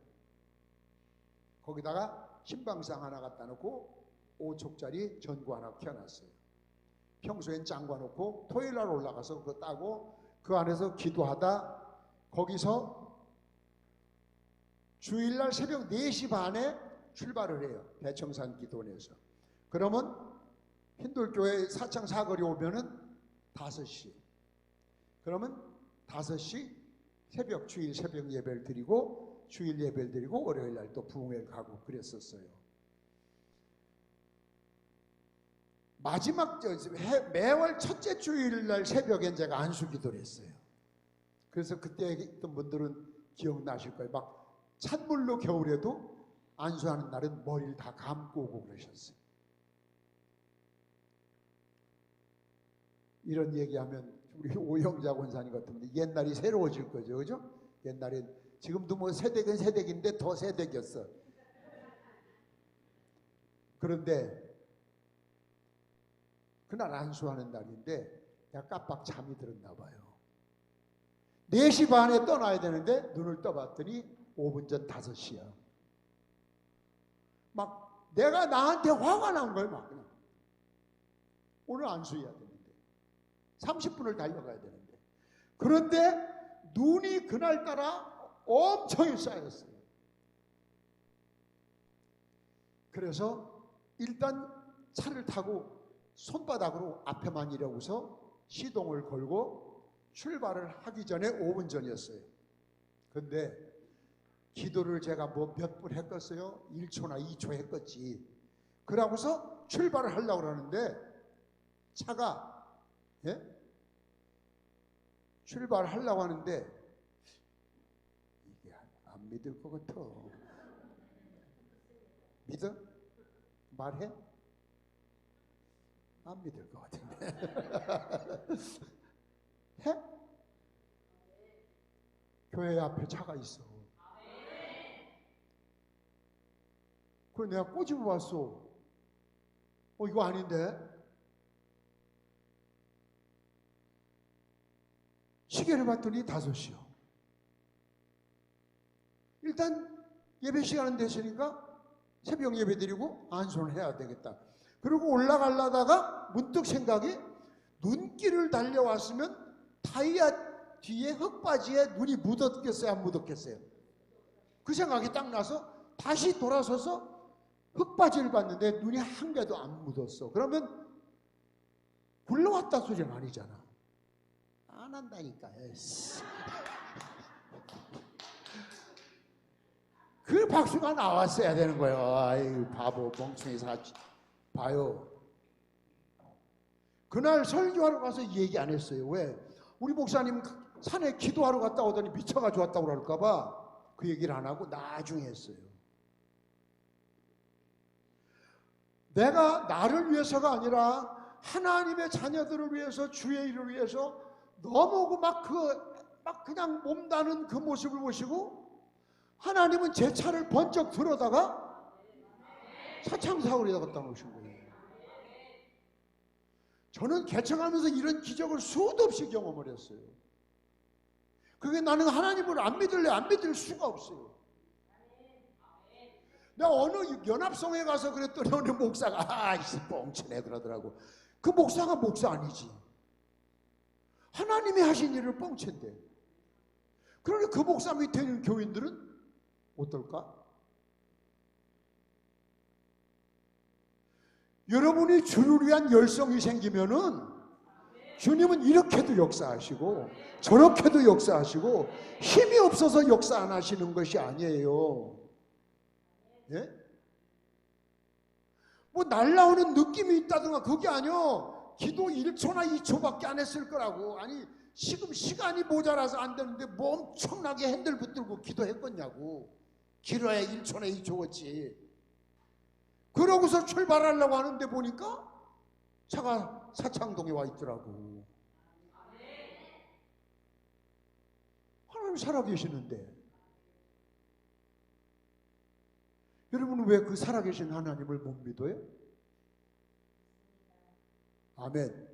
거기다가 신방상 하나 갖다 놓고 5촉짜리 전구 하나 켜놨어요. 평소엔 짱과 놓고 토요일 날 올라가서 그거 따고 그 안에서 기도하다 거기서 주일날 새벽 4시 반에 출발을 해요. 대청산 기도원에서. 그러면 힌돌교회 사창 사거리 오면은 5시. 그러면 5시 주일 새벽 예배를 드리고 주일 예배를 드리고 월요일 날 또 부흥회를 가고 그랬었어요. 마지막 매월 첫째 주일 날 새벽엔 제가 안수 기도를 했어요. 그래서 그때 있던 분들은 기억나실 거예요. 막 찬물로 겨울에도 안수하는 날은 머리를 다 감고 오고 그러셨어요. 이런 얘기하면 우리 오영자 권사님 같은데 옛날이 새로워질 거죠. 그죠? 옛날엔 지금도 뭐 새댁은 새댁인데 더 새댁이었어. 그런데 그날 안수하는 날인데 내가 깜빡 잠이 들었나 봐요. 4시 반에 떠나야 되는데 눈을 떠봤더니 5분 전 5시야. 막 내가 나한테 화가 난 거예요. 막 그냥. 오늘 안수해야 되는데 30분을 달려가야 되는데 그런데 눈이 그날따라 엄청 쌓였어요. 그래서 일단 차를 타고 손바닥으로 앞에만 이러고서 시동을 걸고 출발을 하기 전에 5분 전이었어요. 근데 기도를 제가 뭐 몇 분 했겠어요? 1초나 2초 했겠지. 그러고서 출발을 하려고 그러는데 차가 출발하려고 하는데 이게 안 믿을 것 같아. 믿어? 말해? 안 믿을 것 같은데. 해? 교회 앞에 차가 있어. 그래 내가 꼬집어 봤어. 이거 아닌데? 시계를 봤더니 5시요. 일단 예배 시간은 됐으니까 새벽 예배 드리고 안수를 해야 되겠다. 그리고 올라가려다가 문득 생각이 눈길을 달려왔으면 타이어 뒤에 흙바지에 눈이 묻었겠어요? 안 묻었겠어요? 그 생각이 딱 나서 다시 돌아서서 흙바지를 봤는데 눈이 한 개도 안 묻었어. 그러면 굴러왔다 소리는 아니잖아. 안 한다니까. 그 박수가 나왔어야 되는 거예요. 아이 바보 멍청이 사지. 봐요. 그날 설교하러 가서 얘기 안 했어요. 왜? 우리 목사님 산에 기도하러 갔다 오더니 미쳐가지고 왔다고 그럴까 봐 그 얘기를 안 하고 나중에 했어요. 내가 나를 위해서가 아니라 하나님의 자녀들을 위해서 주의 일을 위해서 너무 막 그냥 몸다는 그 모습을 보시고 하나님은 제 차를 번쩍 들어다가 사창사거리에다 갖다 놓으신 거예요. 저는 개척하면서 이런 기적을 수도 없이 경험을 했어요. 그게 나는 하나님을 안 믿을래 안 믿을 수가 없어요. 내가 어느 연합성에 가서 그랬더니 어느 목사가 아이씨 뻥치네 그러더라고. 그 목사가 목사 아니지. 하나님이 하신 일을 뻥친대. 그러니 그 목사 밑에 있는 교인들은 어떨까? 여러분이 주를 위한 열성이 생기면은 주님은 이렇게도 역사하시고 저렇게도 역사하시고 힘이 없어서 역사 안 하시는 것이 아니에요. 예? 뭐 날라오는 느낌이 있다든가 그게 아니요. 기도 1초나 2초밖에 안 했을 거라고. 아니 지금 시간이 모자라서 안 되는데 뭐 엄청나게 핸들 붙들고 기도했겠냐고. 길어야 1초나 2초겠지. 그러고서 출발하려고 하는데 보니까 차가 사창동에 와 있더라고. 하나님 살아계시는데 여러분은 왜 그 살아계신 하나님을 못 믿어요? 아멘.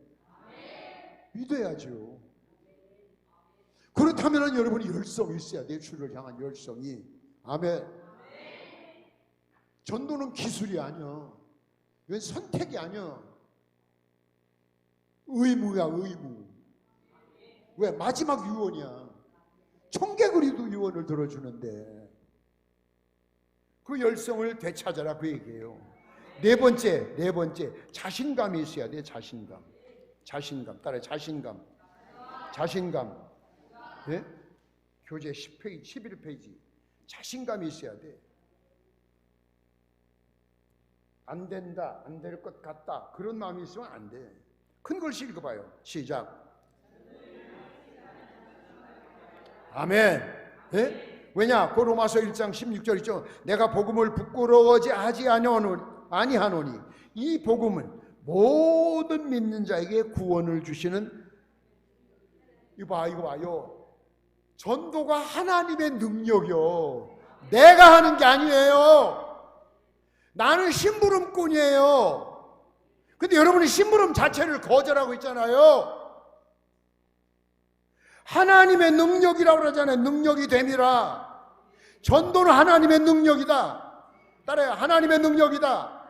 믿어야죠. 그렇다면 여러분이 열성이 있어야 돼요. 주를 향한 열성이. 아멘. 전도는 기술이 아니야. 이건 선택이 아니야. 의무야, 의무. 왜? 마지막 유언이야. 청개구리도 유언을 들어주는데 그 열성을 되찾아라 그 얘기예요. 네 번째 자신감이 있어야 돼. 자신감 따라해. 자신감. 예? 교재 10페이지 11페이지 자신감이 있어야 돼. 안 된다, 안 될 것 같다 그런 마음이 있으면 안 돼. 큰 글씨 읽어봐요. 시작. 아멘. 예? 왜냐? 그 로마서 1장 16절 있죠. 내가 복음을 부끄러워하지 아니하노니 이 복음은 모든 믿는 자에게 구원을 주시는. 이거 봐요. 전도가 하나님의 능력이요. 내가 하는 게 아니에요. 나는 심부름꾼이에요. 근데 여러분이 심부름 자체를 거절하고 있잖아요. 하나님의 능력이라고 그러잖아요. 능력이 됨이라. 전도는 하나님의 능력이다. 따라해요. 하나님의 능력이다.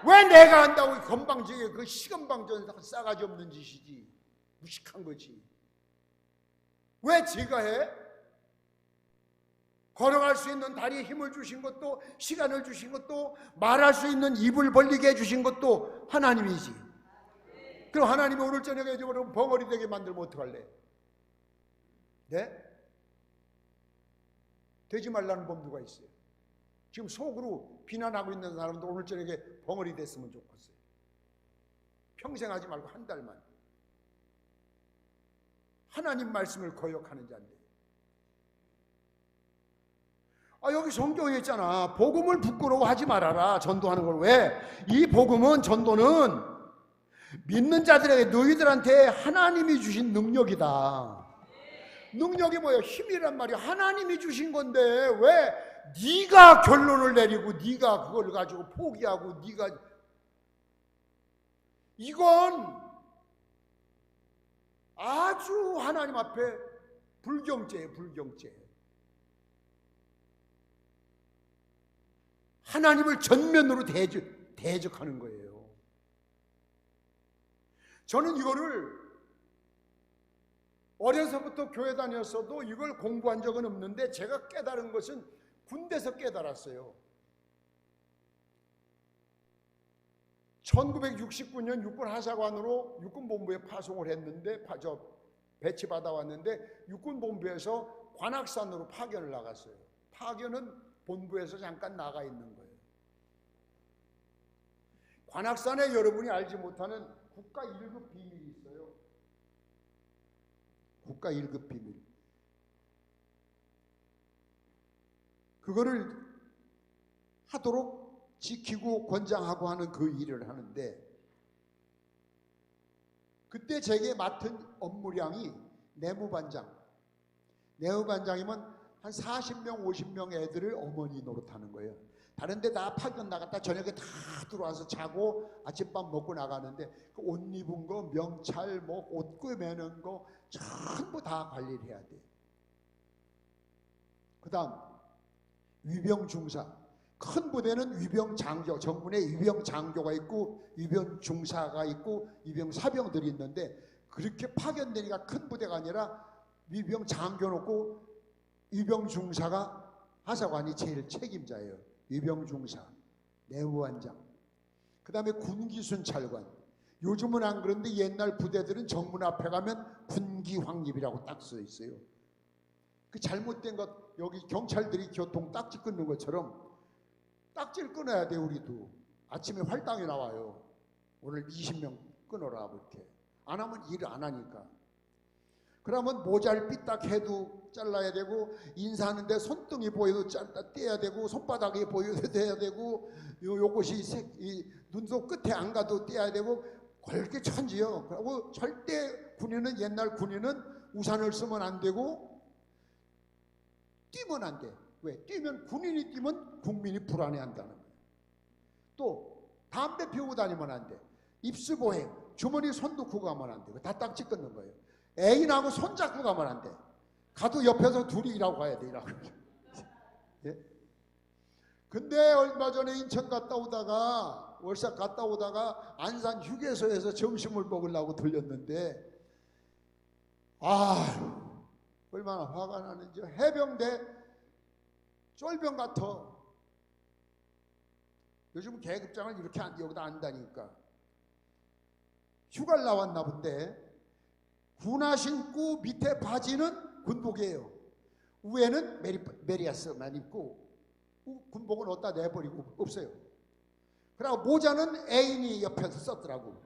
왜 내가 한다고 건방지게 그 시건방전 싸가지 없는 짓이지. 무식한 거지. 왜 제가 해? 걸어갈 수 있는 다리에 힘을 주신 것도 시간을 주신 것도 말할 수 있는 입을 벌리게 해주신 것도 하나님이지. 그럼 하나님이 오늘 저녁에 저거를 벙어리 되게 만들면 어떡할래? 네? 되지 말라는 법 누가 있어요? 지금 속으로 비난하고 있는 사람도 오늘 저녁에 벙어리 됐으면 좋겠어요. 평생 하지 말고 한 달만. 하나님 말씀을 거역하는 자인데. 여기 성경에 있잖아. 복음을 부끄러워하지 말아라. 전도하는 걸. 왜? 이 복음은 전도는 믿는 자들에게 너희들한테 하나님이 주신 능력이다. 능력이 뭐예요? 힘이란 말이야. 하나님이 주신 건데 왜 네가 결론을 내리고 네가 그걸 가지고 포기하고 네가. 이건 아주 하나님 앞에 불경죄예요. 불경죄. 하나님을 전면으로 대적하는 거예요. 저는 이거를 어려서부터 교회 다녔어도 이걸 공부한 적은 없는데 제가 깨달은 것은 군대에서 깨달았어요. 1969년 육군 하사관으로 육군본부에 파송을 했는데 배치받아 왔는데 육군본부에서 관악산으로 파견을 나갔어요. 파견은 본부에서 잠깐 나가 있는 거예요. 관악산에 여러분이 알지 못하는 국가 1급 비밀이 있어요. 국가 1급 비밀. 그거를 하도록 지키고 권장하고 하는 그 일을 하는데 그때 제게 맡은 업무량이 내무반장이면 한 40명 50명 애들을 어머니 노릇하는 거예요. 다른 데 다 파견 나갔다 저녁에 다 들어와서 자고 아침밥 먹고 나가는데 그 옷 입은 거, 명찰, 뭐 옷 꿰매는 거, 전부 다 관리를 해야 돼. 그 다음 위병중사. 큰 부대는 위병장교, 정군에 위병장교가 있고 위병중사가 있고 위병사병들이 있는데, 그렇게 파견되니까 큰 부대가 아니라 위병장교 놓고 위병중사가 하사관이 제일 책임자예요. 위병중사, 내무반장. 그 다음에 군기순찰관. 요즘은 안 그런데 옛날 부대들은 정문 앞에 가면 군기황립이라고 딱 써 있어요. 그 잘못된 것, 여기 경찰들이 교통 딱지 끊는 것처럼 딱지를 끊어야 돼. 우리도 아침에 활당에 나와요. 오늘 20명 끊어라 이렇게. 안 하면 일을 안 하니까. 그러면 모자를 삐딱 해도 잘라야 되고, 인사하는데 손등이 보여도 떼야 되고, 손바닥이 보여도 떼야 되고, 요것이 이 눈썹 끝에 안 가도 떼야 되고, 그렇게 천지요. 그리고 절대 군인은, 옛날 군인은 우산을 쓰면 안 되고 뛰면 안 돼. 왜? 뛰면, 군인이 뛰면 국민이 불안해한다는 거예요. 또 담배 피우고 다니면 안 돼. 입수보행, 주머니 손 넣고 가면 안 돼. 다 딱지 끊는 거예요. 애인하고 손 잡고 가면 안 돼. 가도 옆에서 둘이 일하고 가야 돼. 일하고. 예? 근데 얼마 전에 인천 갔다 오다가, 월삭 갔다 오다가 안산 휴게소에서 점심을 먹으려고 들렸는데, 얼마나 화가 나는지. 해병대 쫄병 같아. 요즘 계급장을 이렇게 여기다 안다니까. 휴가를 나왔나 본데, 군화 신고 밑에 바지는 군복이에요. 위에는 메리아스만 입고, 군복은 어디다 내버리고 없어요. 그리고 모자는 애인이 옆에서 썼더라고.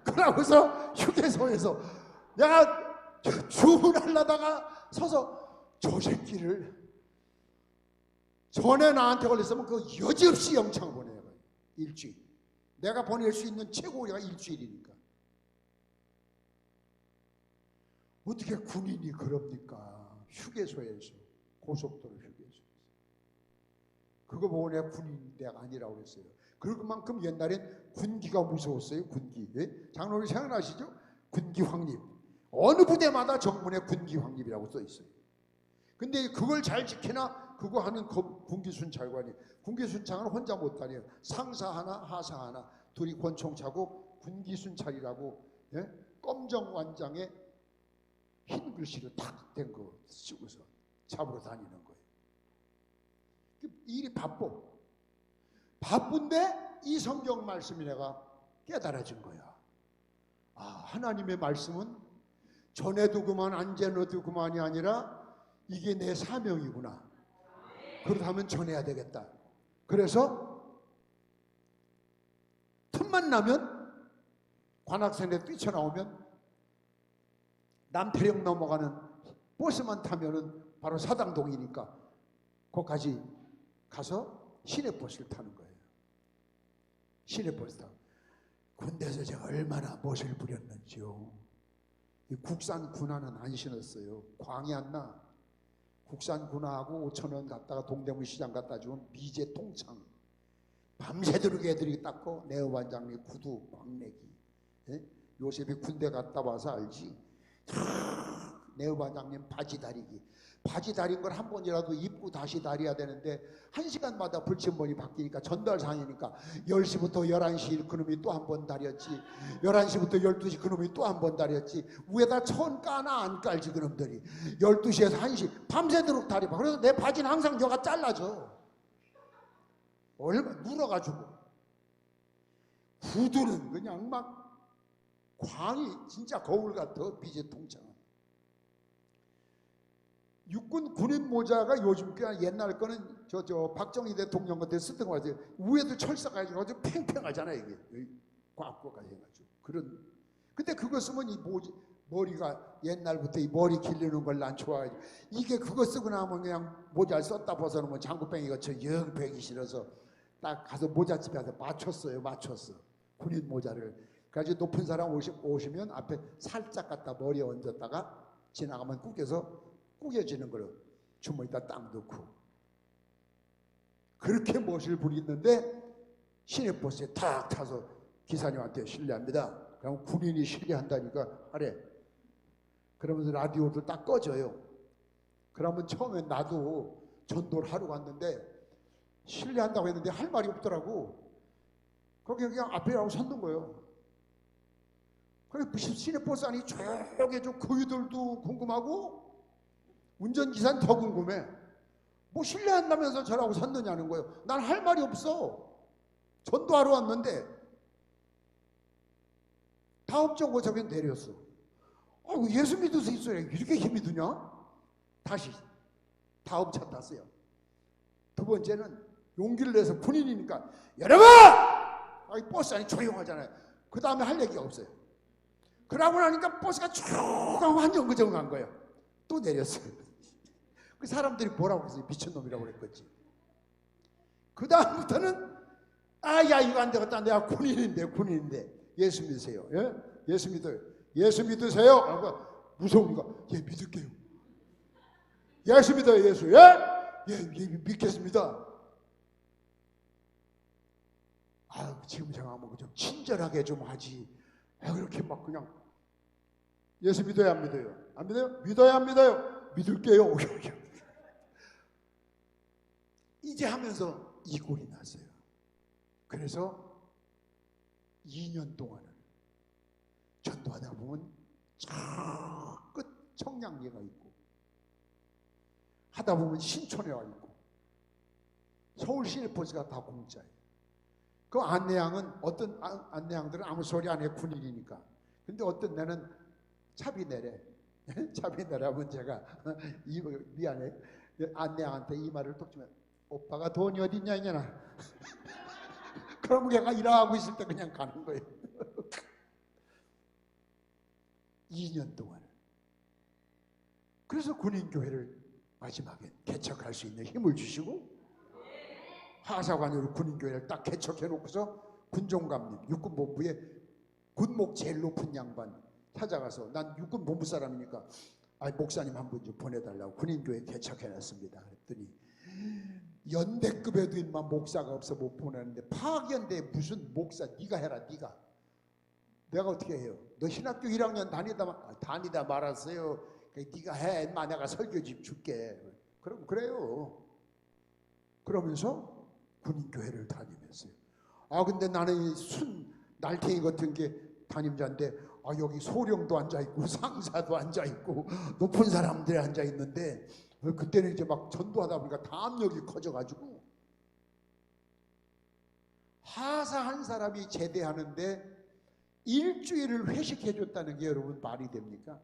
그러고서 휴게소에서 내가 주문하려다가 서서, 저 새끼를 전에 나한테 걸렸으면 그 여지없이 영창 보내요. 일주일. 내가 보낼 수 있는 최고가 일주일이니까. 어떻게 군인이 그럽니까? 휴게소에서, 고속도로 휴게소에서. 그거 보고 내가 군인대가 아니라고 했어요. 그만큼 옛날엔 군기가 무서웠어요. 군기. 예? 장로님 생각나시죠? 군기 확립. 어느 부대마다 정문에 군기 확립이라고 써 있어요. 근데 그걸 잘 지키나 그거 하는 군기순찰관이, 군기순찰은 혼자 못 다녀요. 상사 하나, 하사 하나, 둘이 권총 차고 군기순찰이라고, 예? 검정완장에 흰 글씨로 탁 된 거 쓰고서 잡으러 다니는 거예요. 일이 바쁜데 이 성경 말씀이 내가 깨달아진 거야. 하나님의 말씀은 전에도 그만 안전에도 그만이 아니라 이게 내 사명이구나. 그렇다면 전해야 되겠다. 그래서 틈만 나면, 관악산에 뛰쳐나오면 남태령 넘어가는 버스만 타면은 바로 사당동이니까 거기까지 가서 시내버스를 타는 거예요. 시내버스 타고. 군대에서 제가 얼마나 멋을 부렸는지요. 이 국산 군화는 안 신었어요. 광이 안 나. 국산 군화하고 5,000원 갖다가 동대문 시장 갖다 주면 미제 통창. 밤새도록 애들이 닦고, 내어반장님 구두 광내기. 예? 요셉이 군대 갔다 와서 알지. 내어반장님 바지 다리기. 바지 다린 걸 한 번이라도 입고 다시 다려야 되는데 1시간마다 불침번이 바뀌니까, 전달상이니까 10시부터 11시 그놈이 또 한 번 다렸지, 11시부터 12시 그놈이 또 한 번 다렸지, 위에다 천 까나 안 깔지 그놈들이. 12시에서 1시 밤새도록 다려봐. 그래서 내 바지는 항상 여가 잘라져. 얼마 물어가지고. 구두는 그냥 막 광이 진짜 거울 같아. 비제 통창. 육군 군인 모자가 요즘 꽤, 옛날 거는 저 박정희 대통령 같은 쓰던 거 같아요. 위에도 철사가지고 아주 팽팽하잖아요. 이게 꽉꽉까지 해가지고. 근데 그거 쓰면 이 머리가 옛날부터 이 머리 길르는 걸 난 좋아하지. 이게 그거 쓰고 나면 그냥 모자를 썼다 벗어놓으면 장구뱅이가 영 배기 싫어서 딱 가서 모자집에 가서 맞췄어. 군인 모자를. 그래서 높은 사람 오시면 앞에 살짝 갖다 머리에 얹었다가 지나가면 구겨지는 걸로 주머니에다 딱 넣고. 그렇게 멋을 부리는데 시내버스에 탁 타서 기사님한테 실례합니다. 그럼 군인이 실례한다니까 하래. 그러면서 라디오를 딱 꺼져요. 그러면 처음엔 나도 전도를 하러 갔는데 실례한다고 했는데 할 말이 없더라고. 거기 그냥 앞에 하고 섰는 거예요. 그래 시내버스 안이 조용해져. 그이들도 궁금하고 운전기사는 더 궁금해. 뭐 실례한다면서 저라고 섰느냐는 거예요. 난 할 말이 없어. 전도하러 왔는데 다음 정거 저긴 내렸어. 예수 믿으세요. 이렇게 힘이 드냐? 다시 다음 차 탔어요. 두 번째는 용기를 내서 군인이니까 여러분! 버스 안이 조용하잖아요. 그 다음에 할 얘기가 없어요. 그러고 나니까 버스가 쭉 한정거정한 거예요. 또 내렸어요. 그 사람들이 뭐라고 했어요? 미친놈이라고 그랬겠지. 그 다음부터는 야 이거 안 되겠다. 내가 군인인데 예수 믿으세요. 예? 예수 믿으세요. 무서운가? 예, 믿을게요. 예수 믿어요. 예수. 예? 예, 믿겠습니다. 지금 생각하면 좀 친절하게 좀 하지. 그렇게 막 그냥 예수 믿어요, 안 믿어요? 안 믿어요? 믿어요, 안 믿어요? 믿을게요. 이제 하면서 이 꼴이 났어요. 그래서 2년 동안은 전도하다 보면 저 끝 청량리가 있고 하다 보면 신촌에 와 있고 서울 시내버스가 다 공짜예요. 그 안내양은 어떤 안내양들은 아무 소리 안 해. 군인이니까. 근데 어떤 데는 차비 내래. 차비 내라면 제가 미안해. 안내양한테 이 말을 톡 주면 오빠가 돈이 어딨냐 이냐나. 그럼 걔가 일하고 있을 때 그냥 가는 거예요. 2년 동안. 그래서 군인교회를 마지막에 개척할 수 있는 힘을 주시고 하사관으로 군인교회를 딱 개척해놓고서 군종감님 육군본부에 군목 제일 높은 양반 찾아가서 난 육군본부 사람이니까 목사님 한 분 좀 보내달라고 군인교회 개척해놨습니다. 그랬더니 연대급에도 인만 목사가 없어 못 보내는데 파악연대에 무슨 목사 네가 해라. 네가 내가 어떻게 해요? 너 신학교 1학년 다니다 말았어요. 네가 해. 인마 내가 설교집 줄게. 그럼 그래요. 그러면서 군인교회를 다니면서요. 근데 나는 순 날탱이 같은 게 담임자인데 여기 소령도 앉아있고 상사도 앉아있고 높은 사람들이 앉아있는데 그때는 이제 막 전도하다 보니까 다 압력이 커져가지고 하사 한 사람이 제대하는데 일주일을 회식해줬다는 게 여러분 말이 됩니까?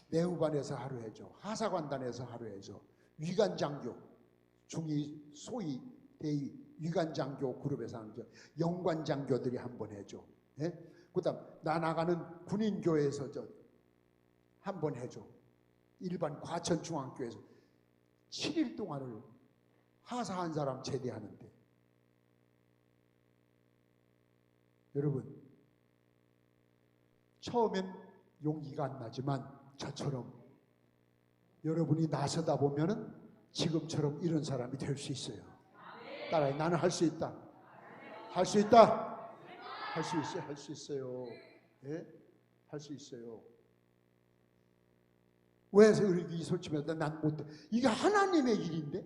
내후반에서 하루 해줘. 하사관단에서 하루 해줘. 위관장교 중위 소위 대위 위관장교 그룹에서 하는 거 영관장교들이 한번 해줘. 예? 그 다음 나 나가는 군인교회에서 한번 해줘. 일반 과천중앙교회에서 7일 동안을 하사 한 사람 제대하는데 여러분 처음엔 용기가 안 나지만 저처럼 여러분이 나서다 보면은 지금처럼 이런 사람이 될 수 있어요. 따라해. 나는 할 수 있다. 할 수 있다. 할 수 있어요. 할 수 있어요. 예? 할 수 있어요. 왜 이 솔직히 난 못해. 이게 하나님의 일인데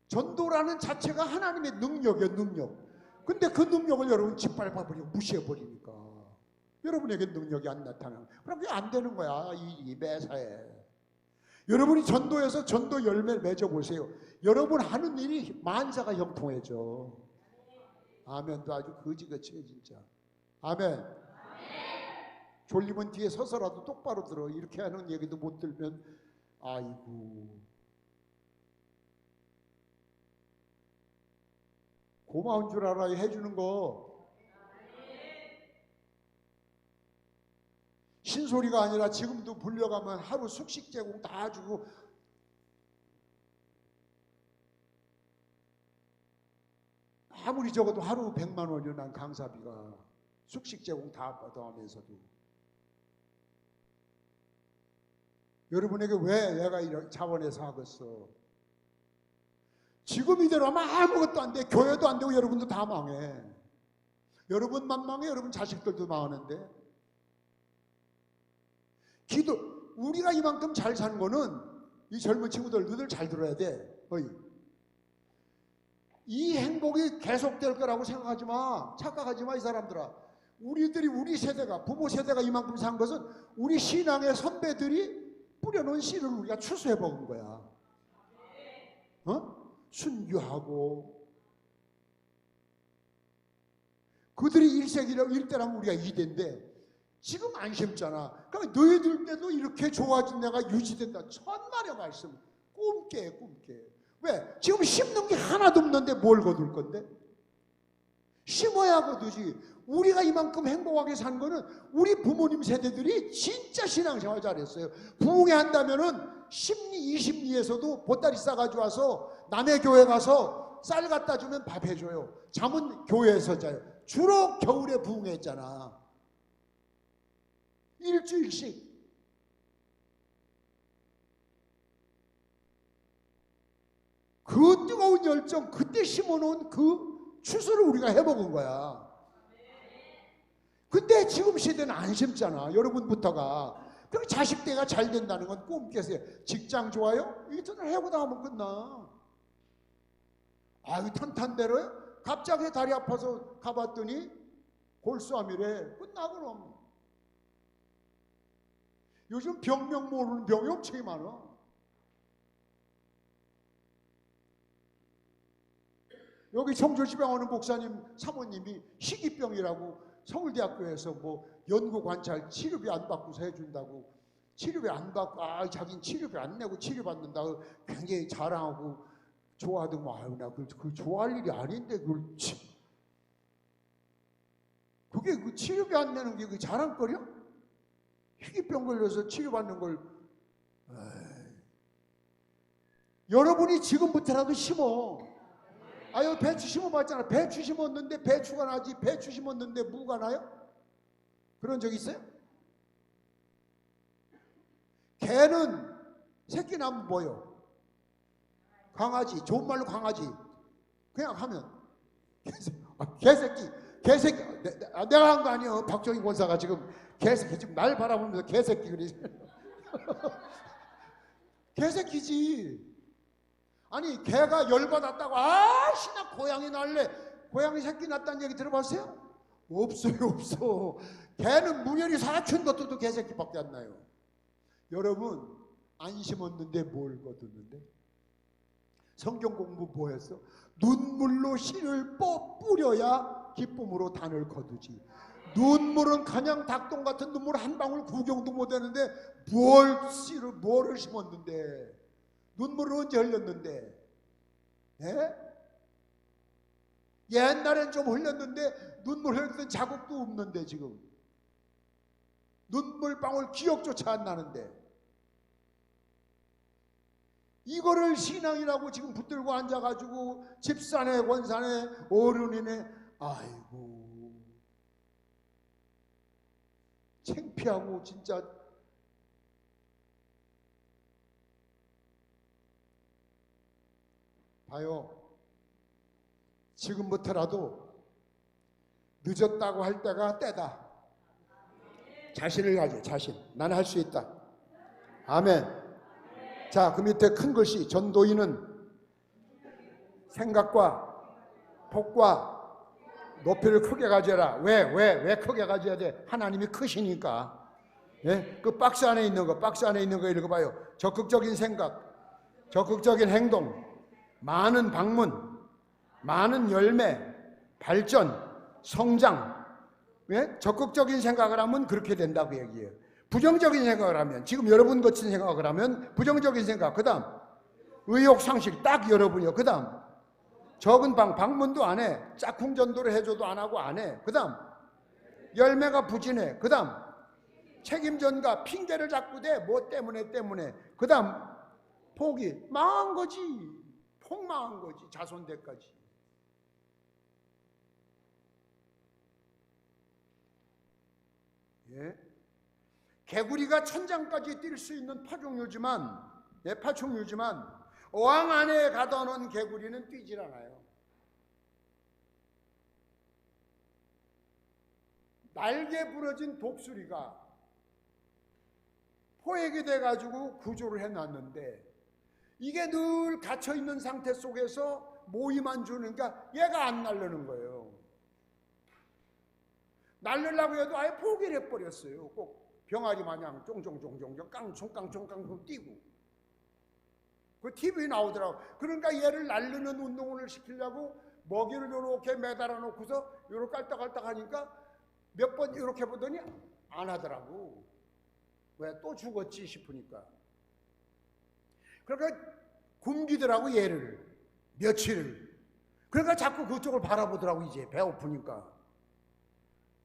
전도라는 자체가 하나님의 능력이에요. 능력. 근데 그 능력을 여러분 짓밟아버리고 무시해버리니까 여러분에게 능력이 안 나타나는 그럼 그게 안 되는 거야. 이 매사에 여러분이 전도해서 전도 열매를 맺어보세요. 여러분 하는 일이 만사가 형통해져. 아멘도 아주 거지같이 진짜. 아멘. 졸리면 뒤에 서서라도 똑바로 들어. 이렇게 하는 얘기도 못 들면 아이고 고마운 줄 알아요. 해주는 거. 신소리가 아니라 지금도 불려가면 하루 숙식 제공 다 주고 아무리 적어도 하루 100만 원이요. 난 강사비가 숙식 제공 다 받아가면서도 여러분에게 왜 내가 이런 자원해서 하겠어. 지금 이대로 하면 아무것도 안 돼. 교회도 안 되고 여러분도 다 망해. 여러분만 망해. 여러분 자식들도 망하는데 우리가 이만큼 잘 사는 거는 이 젊은 친구들 너희들 잘 들어야 돼. 어이. 이 행복이 계속될 거라고 생각하지 마. 착각하지 마, 이 사람들아. 우리 세대가, 부모 세대가 이만큼 산 것은 우리 신앙의 선배들이 뿌려놓은 씨를 우리가 추수해 먹은 거야. 순교하고 그들이 1세기라면 우리가 2대인데 지금 안 심잖아. 그러니까 너희들 때도 이렇게 좋아진 내가 유지된다. 천만의 말씀. 꿈깨. 왜? 지금 심는 게 하나도 없는데 뭘 거둘 건데? 심어야 거두지. 우리가 이만큼 행복하게 산 거는 우리 부모님 세대들이 진짜 신앙생활 잘했어요. 부흥회 한다면은 10리, 20리에서도 보따리 싸가지고 와서 남의 교회 가서 쌀 갖다 주면 밥 해줘요. 잠은 교회에서 자요. 주로 겨울에 부흥회했잖아. 일주일씩. 그 뜨거운 열정, 그때 심어놓은 그 추수를 우리가 해먹은 거야. 근데 지금 시대는 안 심잖아. 여러분부터가. 그럼 자식대가 잘 된다는 건 꿈깨세요. 직장 좋아요? 이틀을 해보다 하면 끝나. 아유, 탄탄대로요? 갑자기 다리 아파서 가봤더니 골수암이래. 끝나 그럼. 요즘 병명 모르는 병이 엄청 많아. 여기 청주시병 오는 목사님 사모님이 희귀병이라고 서울대학교에서 뭐 연구 관찰 치료비 안 받고서 해준다고. 치료비 안 받고 자긴 치료비 안 내고 치료받는다고 굉장히 자랑하고 좋아하더만. 아유, 나 그 좋아할 일이 아닌데 그게 그 치료비 안 내는 게 그 자랑거려? 희귀병 걸려서 치료받는 걸. 여러분이 지금부터라도 심어. 아유, 배추 심어봤잖아. 배추 심었는데 배추가 나지. 배추 심었는데 무가 나요? 그런 적 있어요? 개는 새끼 나면 뭐요? 강아지. 좋은 말로 강아지. 그냥 하면 개새끼. 내가 한 거 아니에요. 박정희 권사가 지금 개새끼, 지금 날 바라보면서 개새끼 그래. 개새끼지. 아니, 개가 열받았다고 나 고양이 날래. 고양이 새끼 낳았다는 얘기 들어봤어요? 없어. 개는 문열이 사춘 것도 개새끼밖에 안 나요. 여러분, 안 심었는데 뭘 거두는데? 성경 공부 뭐 했어? 눈물로 씨를 뿌려야 기쁨으로 단을 거두지. 눈물은 그냥 닭똥 같은 눈물 한 방울 구경도 못 하는데 뭐를 심었는데? 눈물을 언제 흘렸는데? 옛날엔 좀 흘렸는데 눈물 흘렸던 자국도 없는데 지금 눈물 방울 기억조차 안 나는데 이거를 신앙이라고 지금 붙들고 앉아가지고 집사네 권사네 어른이네. 아이고 창피하고 진짜. 봐요. 지금부터라도 늦었다고 할 때가 때다. 자신을 가져. 자신. 나는 할 수 있다. 아멘. 자, 그 밑에 큰 글씨. 전도인은 생각과 복과 높이를 크게 가져라. 왜 크게 가져야 돼? 하나님이 크시니까. 예? 그 박스 안에 있는 거 읽어봐요. 적극적인 생각, 적극적인 행동, 많은 방문, 많은 열매, 발전, 성장. 왜? 적극적인 생각을 하면 그렇게 된다고 얘기해요. 부정적인 생각을 하면, 지금 여러분 같은 생각을 하면 부정적인 생각. 그 다음 의욕 상실. 딱 여러분이요. 그 다음 적은 방문도 안 해. 짝꿍 전도를 해줘도 안 하고 안 해. 그 다음 열매가 부진해. 그 다음 책임 전가. 핑계를 자꾸 대. 뭐 때문에. 그 다음 포기. 망한 거지. 폭망한 거지. 자손대까지. 예? 개구리가 천장까지 뛸 수 있는 파충류지만 어항 안에 가둬놓은 개구리는 뛰질 않아요. 날개 부러진 독수리가 포획이 돼가지고 구조를 해놨는데 이게 늘 갇혀있는 상태 속에서 모이만 주니까 얘가 안 날르는 거예요. 날르려고 해도 아예 포기를 해버렸어요. 꼭 병아리 마냥 쫑쫑쫑쫑쫑 깡총깡총깡총 뛰고. 그 TV 나오더라고. 그러니까 얘를 날르는 운동을 시키려고 먹이를 이렇게 매달아 놓고서 이렇게 깔딱깔딱 하니까 몇 번 이렇게 보더니 안 하더라고. 왜? 또 죽었지 싶으니까. 그러니까 굶기더라고 얘를. 며칠을. 그러니까 자꾸 그쪽을 바라보더라고 이제 배고프니까.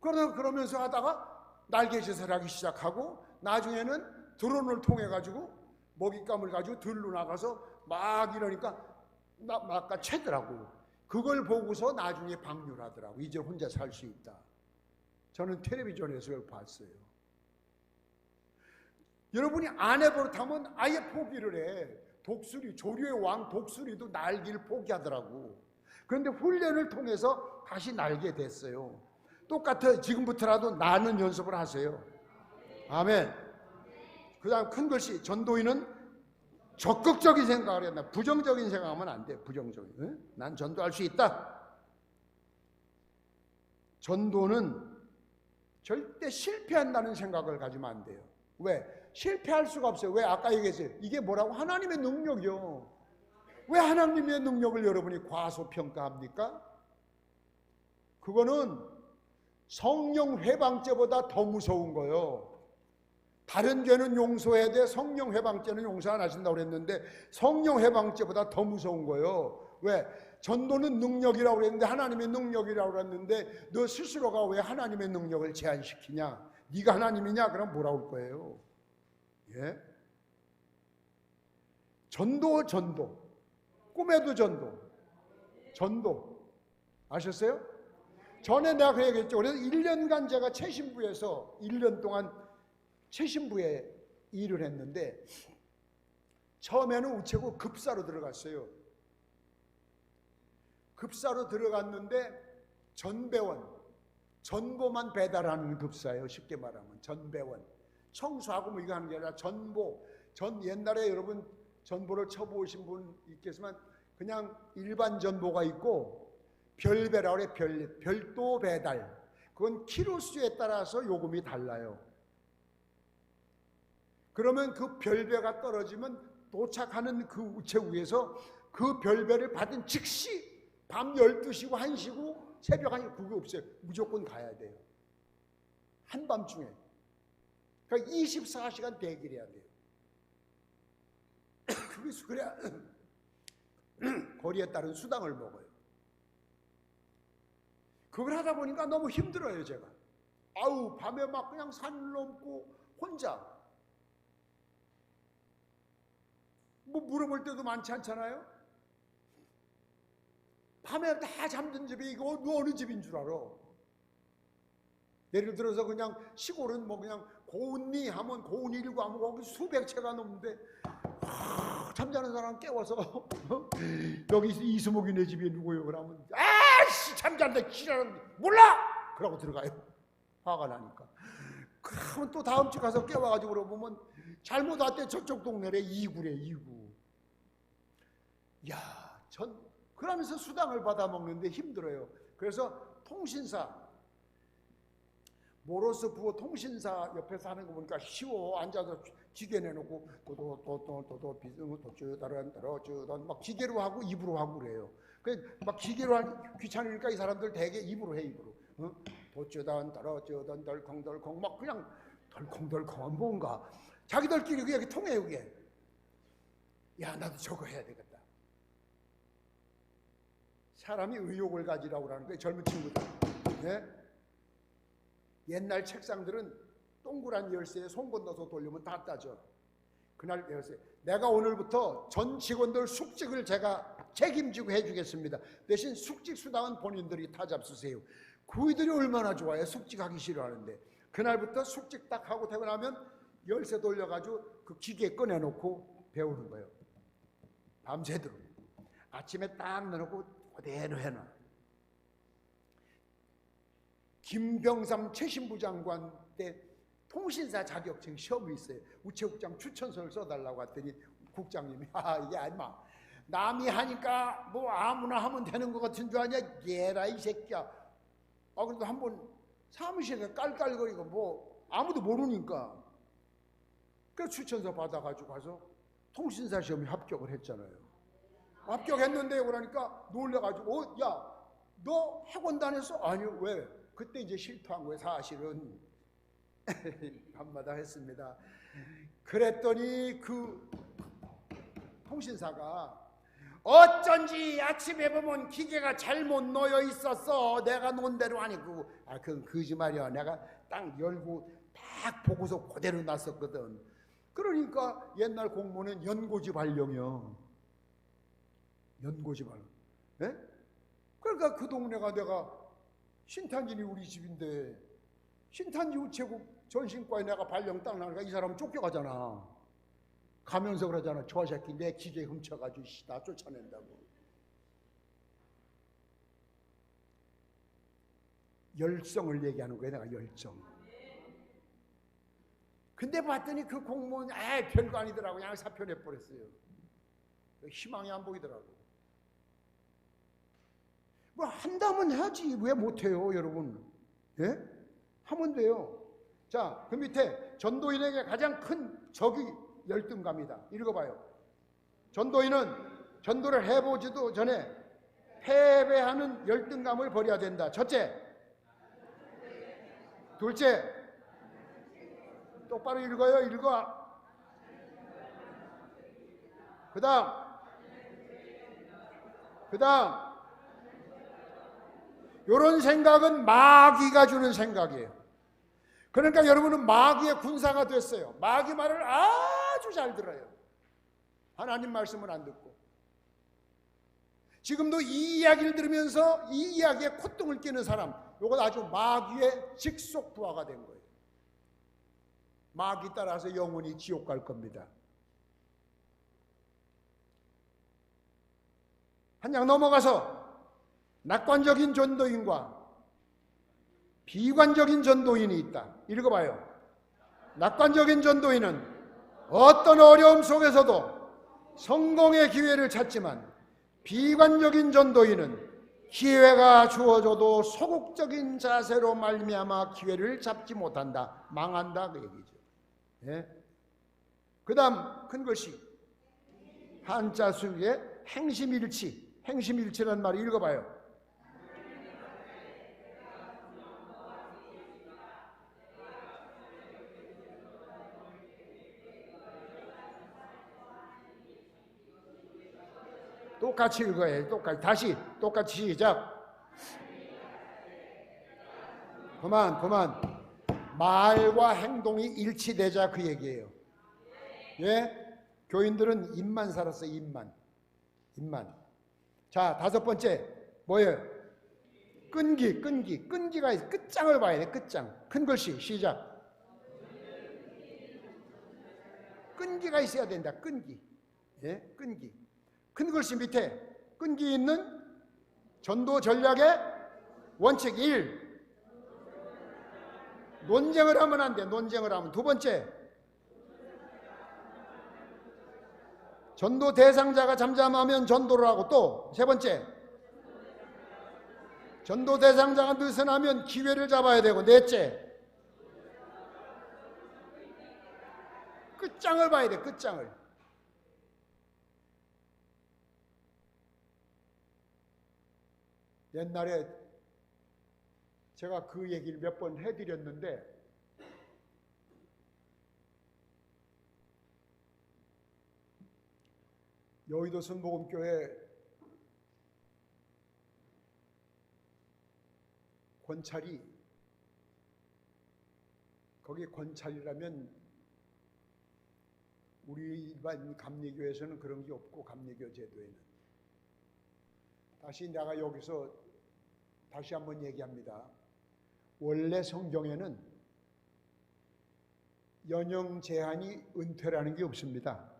그러면서 하다가 날개짓을 하기 시작하고 나중에는 드론을 통해 가지고 먹잇감을 가지고 들로 나가서 막 이러니까 막 채더라고. 그걸 보고서 나중에 방류하더라고. 이제 혼자 살 수 있다. 저는 텔레비전에서 그걸 봤어요. 여러분이 안 해버릇하면 아예 포기를 해. 독수리, 조류의 왕 독수리도 날기를 포기하더라고. 그런데 훈련을 통해서 다시 날게 됐어요. 똑같아. 지금부터라도 나는 연습을 하세요. 아멘. 그 다음 큰 글씨, 전도인은 적극적인 생각을 해야 된다. 부정적인 생각하면 안 돼. 부정적인. 응? 난 전도할 수 있다. 전도는 절대 실패한다는 생각을 가지면 안 돼요. 왜? 실패할 수가 없어요. 왜? 아까 얘기했어요. 이게 뭐라고? 하나님의 능력이요. 왜 하나님의 능력을 여러분이 과소평가합니까? 그거는 성령 회방죄보다 더 무서운 거예요. 다른 죄는 용서해야 돼. 성령 회방죄는 용서 안 하신다고 그랬는데 성령 회방죄보다 더 무서운 거예요. 왜? 전도는 능력이라고 그랬는데 하나님의 능력이라고 그랬는데 너 스스로가 왜 하나님의 능력을 제한시키냐? 네가 하나님이냐? 그럼 뭐라고 할 거예요? 예? 전도. 꿈에도 전도. 아셨어요? 전에 내가 그 얘기했죠. 그래서 1년간 제가 최신부에서 1년 동안 최신부에 일을 했는데 처음에는 우체국 급사로 들어갔어요. 급사로 들어갔는데 전배원, 전보만 배달하는 급사예요. 쉽게 말하면 전배원. 청소하고 뭐 이거 하는 게 아니라 옛날에 여러분 전보를 쳐보신 분 있겠지만 그냥 일반 전보가 있고 별배라고 그래. 별도 배달. 그건 키로수에 따라서 요금이 달라요. 그러면 그 별배가 떨어지면 도착하는 그 우체국에서 그 별배를 받은 즉시 밤 12시고 1시고 새벽 1시 그게 없어요. 무조건 가야 돼요. 한밤중에. 그러니까 24시간 대기해야 돼요. 그래야 거리에 따른 수당을 먹어요. 그걸 하다 보니까 너무 힘들어요, 제가. 아우, 밤에 막 그냥 산을 넘고 혼자. 뭐 물어볼 때도 많지 않잖아요? 밤에 다 잠든 집이 이거 어느 집인 줄 알아? 예를 들어서 그냥 시골은 뭐 그냥 고운리 하면 고운리 1구 하면 거기 수백 채가 넘는데 잠자는 사람 깨워서 여기 이수목이네 집이 누구요? 그러면 아씨 잠자는데 지랄하는 몰라! 그러고 들어가요. 화가 나니까. 그러면 또 다음 주 가서 깨워가지고 물어보면 잘못 왔대. 저쪽 동네래. 2구래 2구. 야, 그러면서 수당을 받아 먹는데 힘들어요. 그래서 통신사 모로스 부호 통신사 옆에서 하는 거 보니까 쉬워. 앉아서 기계 내놓고 도도 비승 도쩌다란 떨어쩌던 막 기계로 하고 입으로 하고 그래요. 막 기계로 하기 귀찮으니까 이 사람들 대개 입으로 해. 입으로. 도쩌단 떨어쩌던 덜컹덜컹 막 그냥 덜컹덜컹한 뭔가 자기들끼리 그게 통해요. 그게. 야, 나도 저거 해야 되겠다. 사람이 의욕을 가지라고 하는 거예요. 젊은 친구들. 네? 옛날 책상들은 동그란 열쇠에 손 건너서 돌리면 다 따져. 그날 열쇠. 내가 오늘부터 전 직원들 숙직을 제가 책임지고 해주겠습니다. 대신 숙직 수당은 본인들이 다 잡수세요. 그이들이 얼마나 좋아해. 숙직하기 싫어하는데. 그날부터 숙직 딱 하고 퇴근하면 열쇠 돌려가지고 그 기계 꺼내놓고 배우는 거예요. 밤새도록. 아침에 딱 내놓고 그대로 해놔. 김병삼 최신부 장관 때 통신사 자격증 시험이 있어요. 우체국장 추천서를 써달라고 했더니 국장님이 이게 아니마, 남이 하니까 뭐 아무나 하면 되는 것 같은 줄 아냐? 얘라 이 새끼야. 그래도 한번 사무실에 깔깔거리고 뭐 아무도 모르니까 그래서 추천서 받아가지고 가서 통신사 시험에 합격을 했잖아요. 합격했는데 그러니까 놀래가지고 야, 너 학원 다녔어? 아니요. 왜? 그때 이제 실토한 거예요. 사실은 한마디 했습니다. 그랬더니 그 통신사가 어쩐지 아침에 보면 기계가 잘못 놓여 있었어. 내가 논 대로 아니고. 그건 거짓말이야. 내가 딱 열고 딱 보고서 그대로 놨었거든. 그러니까 옛날 공무원은 연고지 발령이요. 연고지 발령. 예? 그러니까 그 동네가 내가 신탄진이 우리 집인데 신탄지 우체국 전신과에 내가 발령 딱 나니까 이 사람은 쫓겨가잖아. 가면서 그러잖아. 저 새끼 내 기계 훔쳐가지고 나 쫓아낸다고. 열성을 얘기하는 거야. 내가 열정. 근데 봤더니 그 공무원 별거 아니더라고. 그냥 사표 내버렸어요. 희망이 안 보이더라고. 뭐 한다면 해야지. 왜 못해요 여러분? 예? 하면 돼요. 자, 그 밑에 전도인에게 가장 큰 적이 열등감이다. 읽어봐요. 전도인은 전도를 해보지도 전에 패배하는 열등감을 버려야 된다. 첫째, 둘째, 똑바로 읽어요. 읽어. 그 다음 이런 생각은 마귀가 주는 생각이에요. 그러니까 여러분은 마귀의 군사가 됐어요. 마귀 말을 아주 잘 들어요. 하나님 말씀은 안 듣고. 지금도 이 이야기를 들으면서 이 이야기에 콧등을 끼는 사람, 이건 아주 마귀의 직속 부하가 된 거예요. 마귀 따라서 영원히 지옥 갈 겁니다. 한 장 넘어가서 낙관적인 전도인과 비관적인 전도인이 있다. 읽어봐요. 낙관적인 전도인은 어떤 어려움 속에서도 성공의 기회를 찾지만 비관적인 전도인은 기회가 주어져도 소극적인 자세로 말미암아 기회를 잡지 못한다. 망한다 그 얘기죠. 예? 그 다음 큰 글씨 한자 수에 행심일치. 행심일치라는 말을 읽어봐요. 똑같이 읽어요. 똑같이. 똑같이 시작. 그만. 말과 행동이 일치되자 그 얘기예요. 예? 교인들은 입만 살았어요. 입만. 자, 다섯 번째 뭐예요? 끈기가 있어. 끝장을 봐야 돼. 끝장. 큰 글씨 시작. 끈기가 있어야 된다. 끈기. 예? 끈기. 큰 글씨 밑에 끈기 있는 전도 전략의 원칙 1. 논쟁을 하면 안 돼. 논쟁을 하면. 두 번째, 전도 대상자가 잠잠하면 전도를 하고. 또 세 번째, 전도 대상자가 느슨하면 기회를 잡아야 되고. 넷째, 끝장을 봐야 돼. 끝장을. 옛날에 제가 그 얘기를 몇 번 해드렸는데 여의도 순복음교회 권찰이, 거기 권찰이라면 우리 일반 감리교에서는 그런 게 없고, 감리교 제도에는. 다시 내가 여기서 다시 한번 얘기합니다. 원래 성경에는 연령 제한이 은퇴라는 게 없습니다.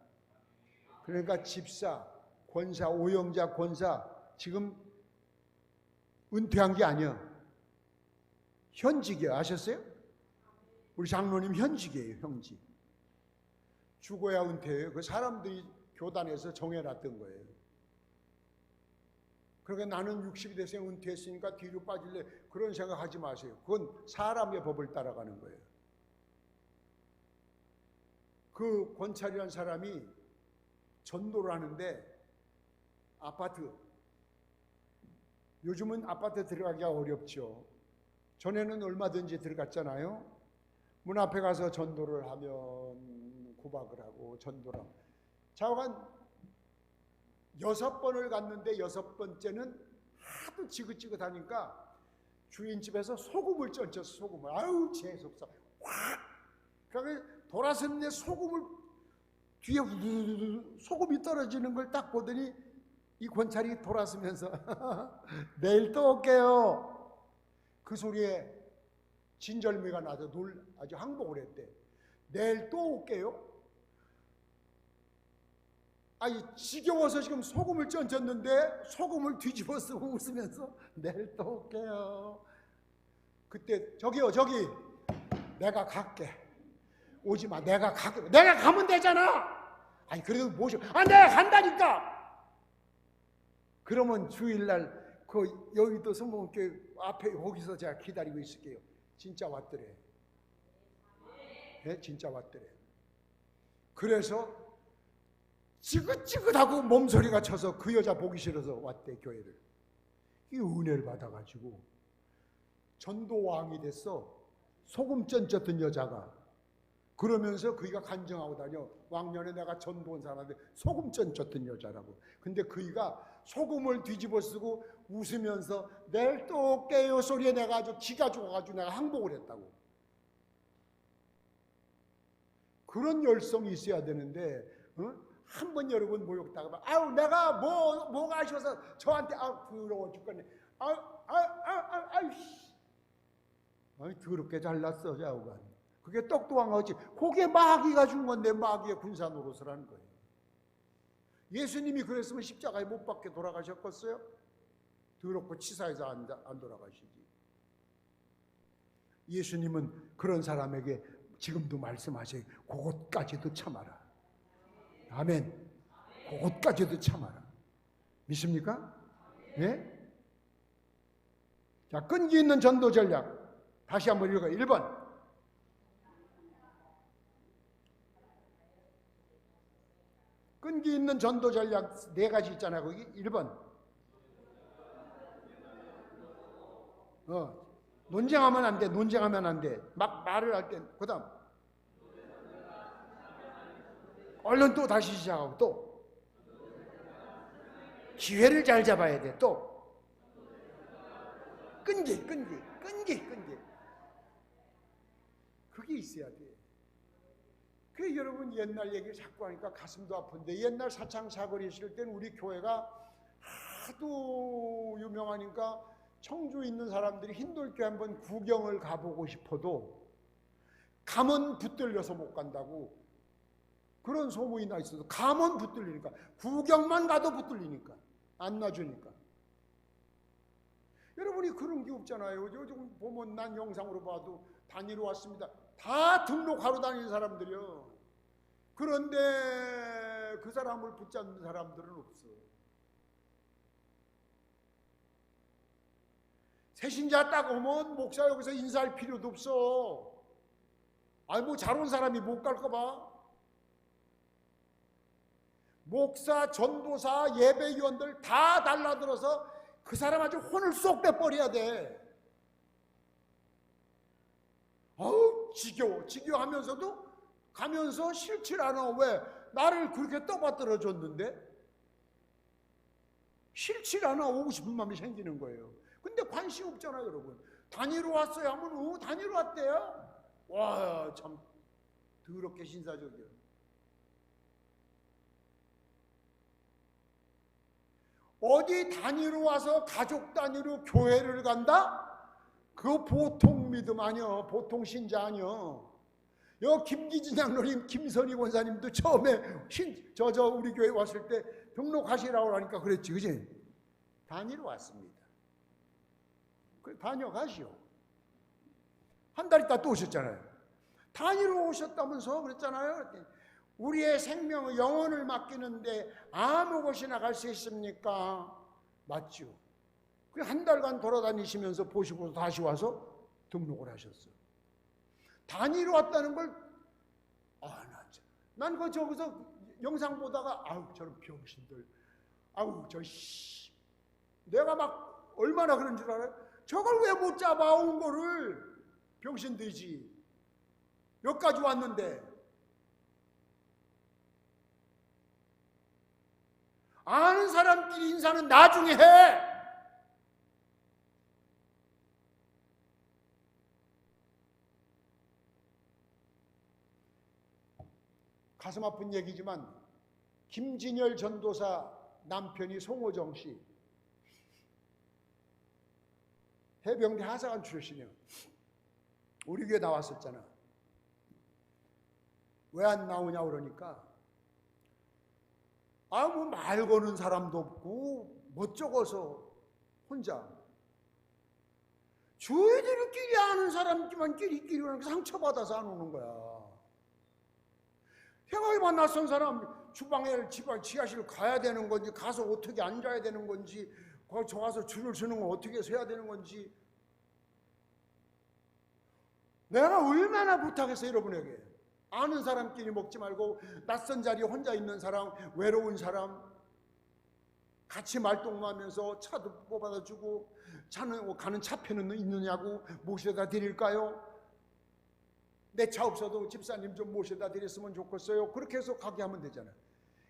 그러니까 집사, 권사, 오영자 권사 지금 은퇴한 게 아니야. 현직이야. 아셨어요? 우리 장로님 현직이에요, 현직. 죽어야 은퇴해요. 그 사람들이 교단에서 정해놨던 거예요. 그러니까 나는 60이 돼서 은퇴했으니까 뒤로 빠질래, 그런 생각하지 마세요. 그건 사람의 법을 따라가는 거예요. 그 권찰이라는 사람이 전도를 하는데 아파트, 요즘은 아파트 들어가기가 어렵죠. 전에는 얼마든지 들어갔잖아요. 문 앞에 가서 전도를 하면 구박을 하고 전도를 하고. 좌우간 6번을 갔는데 6번째는 하도 지긋지긋하니까 주인집에서 소금을 ጨ었어. 소금을. 아유 재수없어. 확. 그러니까 돌아섰는데 소금을 뒤에 소금이 떨어지는 걸 딱 보더니 이 권찰이 돌아서면서 내일 또 올게요. 그 소리에 진절미가 나서 아주 항복을 했대. 내일 또 올게요. 아니 지겨워서 지금 소금을 ጨ었는데 소금을 뒤집어 쓰고 웃으면서 내일 또 올게요. 그때 저기요, 저기 내가 갈게. 오지 마. 내가 갈게. 내가 가면 되잖아. 아니 그래도 뭐죠? 아 내가 간다니까. 그러면 주일날 그 여의도 성공교회 앞에 거기서 제가 기다리고 있을게요. 진짜 왔더래. 네, 진짜 왔더래. 그래서 지긋지긋하고 몸소리가 쳐서 그 여자 보기 싫어서 왔대, 교회를. 이 은혜를 받아가지고 전도왕이 됐어. 소금 ጨ었던 여자가. 그러면서 그이가 간증하고 다녀. 왕년에 내가 전도한 사람한테 소금 ጨ었던 여자라고. 근데 그이가 소금을 뒤집어 쓰고 웃으면서 내일 또 올게요 소리에 내가 아주 기가 죽어가지고 내가 항복을 했다고. 그런 열성이 있어야 되는데, 한번 여러분 모욕당하면 아유 내가 뭐가 아쉬워서 저한테 더러워 죽겠네. 아유 더럽게 잘났어 좌우간. 그게 똑똑한거지. 그게 마귀가 준 건데 마귀의 군사 노릇을 하는 거예요. 예수님이 그랬으면 십자가에 못 박혀 돌아가셨겠어요? 더럽고 치사해서 안 돌아가시지. 예수님은 그런 사람에게 지금도 말씀하세요. 그것까지도 참아라. 아멘. 그것까지도 참아라. 믿습니까? 예? 자, 끈기 있는 전도 전략. 다시 한번 읽어요. 1번. 끈기 있는 전도 전략 4가지 있잖아요. 거기 1번. 논쟁하면 안 돼. 논쟁하면 안 돼. 막 말을 할 때. 그 다음. 얼른 또 다시 시작하고 또. 기회를 잘 잡아야 돼. 또. 끈기. 그게 있어야 돼. 그 여러분 옛날 얘기를 자꾸 하니까 가슴도 아픈데 옛날 사창사거리 있을 때는 우리 교회가 하도 유명하니까 청주에 있는 사람들이 흰돌교회 한번 구경을 가보고 싶어도 가면 붙들려서 못 간다고 그런 소문이 나 있어서 가면 붙들리니까 구경만 가도 붙들리니까 안 놔주니까. 여러분이 그런 게 없잖아요. 요즘 보면 난 영상으로 봐도 다니러 왔습니다. 다 등록하러 다니는 사람들이요. 그런데 그 사람을 붙잡는 사람들은 없어. 새신자 딱 오면 목사 여기서 인사할 필요도 없어. 아니 뭐 잘 온 사람이 못 갈까 봐. 목사, 전도사, 예배위원들 다 달라들어서 그 사람 아주 혼을 쏙 빼버려야 돼. 어우 지겨워하면서도 가면서 싫지 않아. 왜? 나를 그렇게 떠받들어 줬는데 싫지 않아. 오고 싶은 마음이 생기는 거예요. 근데 관심 없잖아요 여러분. 다니러 왔어요 하면 다니러 왔대요. 와 참 더럽게 신사적이야. 어디 다니러 와서 가족 단위로 교회를 간다? 그거 보통 믿음 아니여. 보통 신자 아니여. 여 김기진 장로님, 김선희 권사님도 처음에 우리 교회 왔을 때 등록하시라고 하니까 그랬지, 그지? 다니러 왔습니다. 그래 다녀가시오. 한 달 있다 또 오셨잖아요. 단위로 오셨다면서 그랬잖아요. 우리의 생명의 영혼을 맡기는데 아무 곳이나 갈 수 있습니까? 맞죠. 그 한 달간 돌아다니시면서 보시고 다시 와서 등록을 하셨어요. 단위로 왔다는 걸, 난 그 저기서 영상 보다가, 아우, 저런 병신들, 아우, 내가 막 얼마나 그런 줄 알아요? 저걸 왜 못 잡아온 거를, 병신들이지. 여기까지 왔는데. 아는 사람끼리 인사는 나중에 해. 가슴 아픈 얘기지만 김진열 전도사 남편이 송호정 씨, 해병대 하사관 출신이에요. 우리 교회 나왔었잖아. 왜 안 나오냐 그러니까, 뭐 말 거는 사람도 없고 멋쩍어서 혼자, 저희들끼리 아는 사람끼만 끼리끼리 상처받아서 안 오는 거야. 생각해봐, 낯선 사람 주방에 지하실 가야 되는 건지, 가서 어떻게 앉아야 되는 건지, 거기 가서 줄을 서는 건 어떻게 서야 되는 건지, 내가 얼마나 부탁했어 여러분에게. 아는 사람끼리 먹지 말고 낯선 자리에 혼자 있는 사람, 외로운 사람, 같이 말동무하면서 차도 뽑아다 주고, 차는 가는 차표는 있느냐고, 모셔다 드릴까요? 내 차 없어도 집사님 좀 모셔다 드렸으면 좋겠어요. 그렇게 해서 가게 하면 되잖아.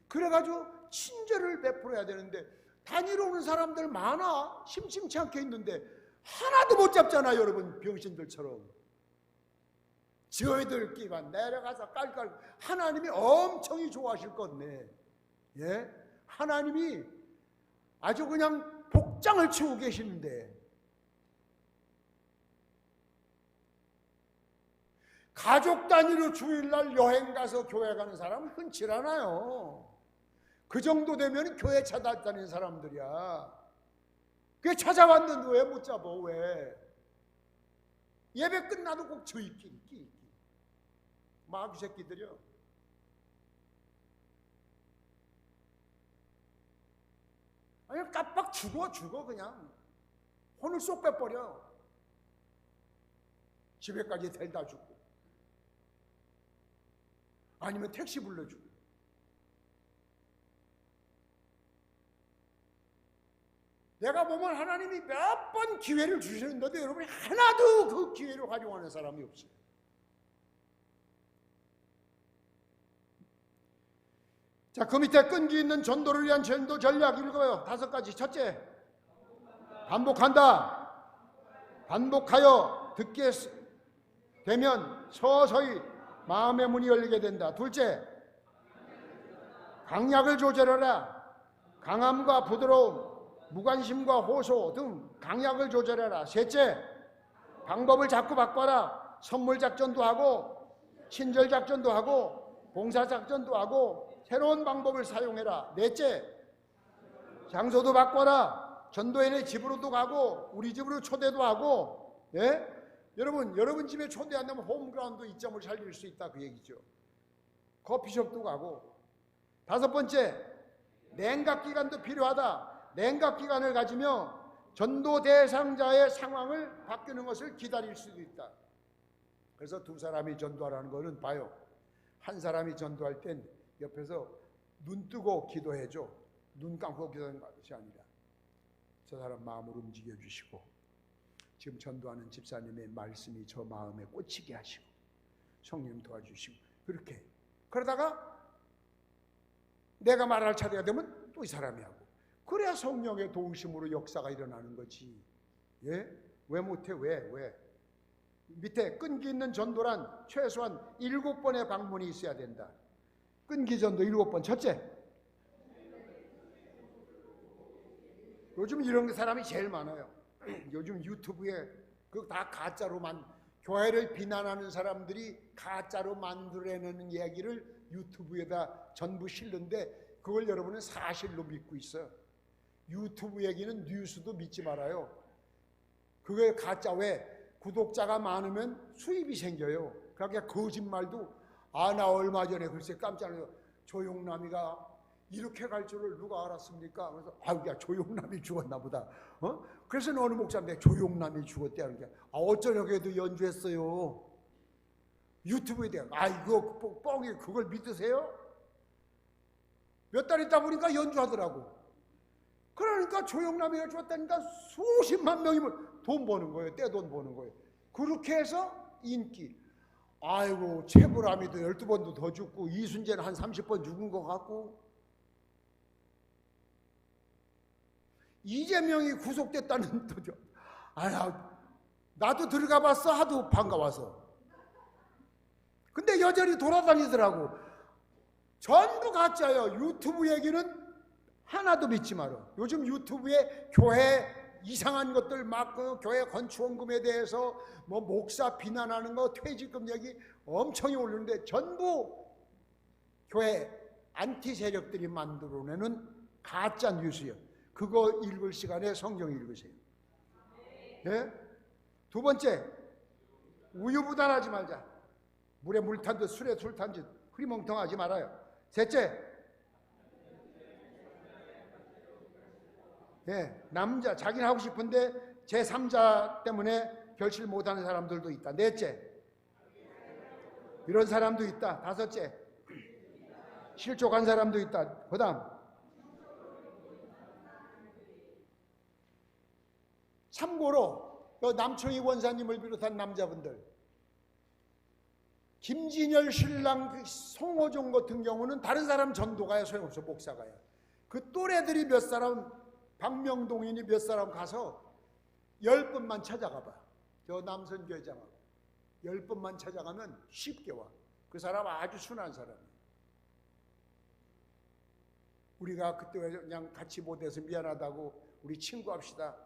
그래가지고 친절을 베풀어야 되는데, 다니러 오는 사람들 많아. 심심치 않게 있는데 하나도 못 잡잖아 여러분. 병신들처럼 저희들끼만 내려가서 깔깔. 하나님이 엄청 좋아하실 건데, 예? 하나님이 아주 그냥 복장을 치고 계시는데, 가족 단위로 주일날 여행 가서 교회 가는 사람은 흔치 않아요. 그 정도 되면 교회 찾아다니는 사람들이야. 그게 찾아왔는데 왜 못 잡아? 왜? 예배 끝나도 꼭 저희끼리 마귀 새끼들이요. 아니 깜빡 죽어 그냥. 혼을 쏙 빼버려. 집에까지 데려다 주고, 아니면 택시 불러주고. 내가 보면 하나님이 몇 번 기회를 주시는데도 여러분이 하나도 그 기회를 활용하는 사람이 없어요. 자, 그 밑에 끈기 있는 전도를 위한 전도 전략 읽어요. 5가지. 첫째, 반복한다. 반복하여 듣게 되면 서서히 마음의 문이 열리게 된다. 둘째, 강약을 조절하라. 강함과 부드러움, 무관심과 호소 등 강약을 조절하라. 셋째, 방법을 자꾸 바꿔라. 선물 작전도 하고, 친절 작전도 하고, 봉사 작전도 하고, 새로운 방법을 사용해라. 넷째, 장소도 바꿔라. 전도인의 집으로도 가고, 우리 집으로 초대도 하고, 예? 여러분 집에 초대 안 되면 홈그라운드 이점을 살릴 수 있다 그 얘기죠. 커피숍도 가고. 5번째, 냉각기간도 필요하다. 냉각기간을 가지며 전도 대상자의 상황을 바뀌는 것을 기다릴 수도 있다. 그래서 2사람이 전도하라는 것은 봐요. 한 사람이 전도할 땐 옆에서 눈 뜨고 기도해줘. 눈 감고 기도하는 것이 아니라 저 사람 마음을 움직여 주시고, 지금 전도하는 집사님의 말씀이 저 마음에 꽂히게 하시고, 성령 도와주시고, 그렇게 그러다가 내가 말할 차례가 되면 또 이 사람이 하고, 그래야 성령의 도우심으로 역사가 일어나는 거지. 예? 왜 못해? 왜? 밑에 끈기 있는 전도란 최소한 7번의 방문이 있어야 된다. 끈기 전도 7번. 첫째, 요즘 이런 사람이 제일 많아요. 요즘 유튜브에 그 다 가짜로만, 교회를 비난하는 사람들이 가짜로 만들어내는 이야기를 유튜브에다 전부 실는데, 그걸 여러분은 사실로 믿고 있어요. 유튜브 얘기는 뉴스도 믿지 말아요. 그게 가짜. 왜? 구독자가 많으면 수입이 생겨요. 그러니까 거짓말도 나 얼마 전에 글쎄 깜짝 놀라서 조용남이가 이렇게 갈 줄을 누가 알았습니까? 그래서 야 조용남이 죽었나 보다. 그래서 어느 목사님 조용남이 죽었대 하는 게 어쩌려고도 연주했어요. 유튜브에 대한 이거 뻥이 그걸 믿으세요? 몇 달 있다 보니까 연주하더라고. 그러니까 조용남이가 죽었다니까 수십만 명이면 돈 버는 거예요. 떼돈 버는 거예요. 그렇게 해서 인기. 아이고 최불암이도 12번도 더 죽고 이순재는 한 30번 죽은 것 같고 이재명이 구속됐다는 도죠. 나도 들어가 봤어. 하도 반가워서. 근데 여전히 돌아다니더라고. 전부 가짜예요. 유튜브 얘기는 하나도 믿지 마라. 요즘 유튜브에 교회 이상한 것들 막 교회 건축원금에 대해서 뭐 목사 비난하는 거 퇴직금 얘기 엄청 올리는데 전부 교회 안티 세력들이 만들어내는 가짜 뉴스예요. 그거 읽을 시간에 성경 읽으세요. 네? 두 번째, 우유부단하지 말자. 물에 물 탄 듯 술에 술 탄 듯 흐리멍텅하지 말아요. 셋째, 남자 자기는 하고 싶은데 제3자 때문에 결실 못하는 사람들도 있다. 넷째, 이런 사람도 있다. 다섯째, 실족한 사람도 있다. 그 다음, 참고로 남청희 원사님을 비롯한 남자분들, 김진열 신랑 송호종 같은 경우는 다른 사람 전도가야 소용없어. 목사가야. 그 또래들이 몇 사람, 박명동인이 몇 사람 가서 10분만 찾아가봐. 저 남선교회장하고 10분만 찾아가면 쉽게 와. 그 사람 아주 순한 사람이에요. 우리가 그때 그냥 같이 못해서 미안하다고 우리 친구합시다.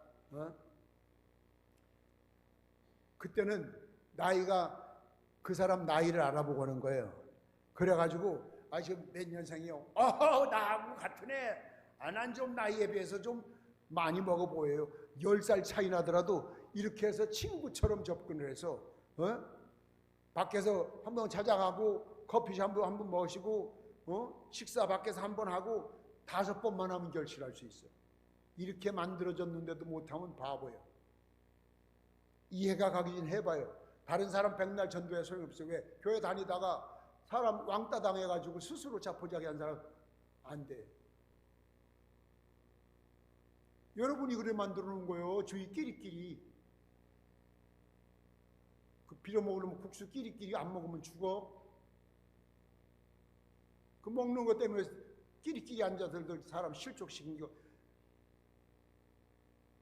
그때는 나이가 그 사람 나이를 알아보고 하는 거예요. 그래가지고 지금 몇 년생이요? 나하고 같은 애. 난 좀 나이에 비해서 좀 많이 먹어 보여요. 10살 차이 나더라도 이렇게 해서 친구처럼 접근을 해서 밖에서 한번 찾아가고 커피숍 한번 마시고 식사 밖에서 한번 하고 5번만 하면 결실할 수 있어요. 이렇게 만들어졌는데도 못하면 바보예요. 이해가 가기 전 해봐요. 다른 사람 백날 전도에 소용없어요. 왜? 교회 다니다가 사람 왕따 당해가지고 스스로 자포자기 한 사람 안 돼. 여러분이 그래 만들어 놓은 거예요. 주위 끼리끼리. 그 빌어 먹으려면 국수 끼리끼리 안 먹으면 죽어. 그 먹는 것 때문에 끼리끼리 앉아서 사람 실족시킨 거.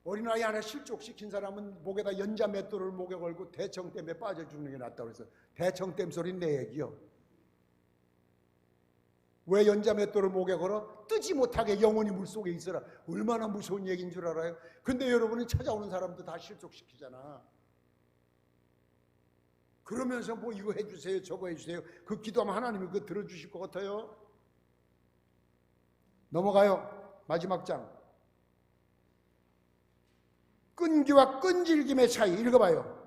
어린아이 하나 실족시킨 사람은 목에다 연자 맷돌을 목에 걸고 대청 때문에 빠져 죽는 게 낫다고 그래서 대청댐 소리 내 얘기요. 왜 연자 맷돌을 목에 걸어? 뜨지 못하게 영원히 물속에 있어라. 얼마나 무서운 얘기인 줄 알아요? 근데 여러분이 찾아오는 사람도 다 실족시키잖아. 그러면서 뭐 이거 해주세요 저거 해주세요. 그 기도하면 하나님이 그거 들어주실 것 같아요? 넘어가요. 마지막 장. 끈기와 끈질김의 차이 읽어봐요.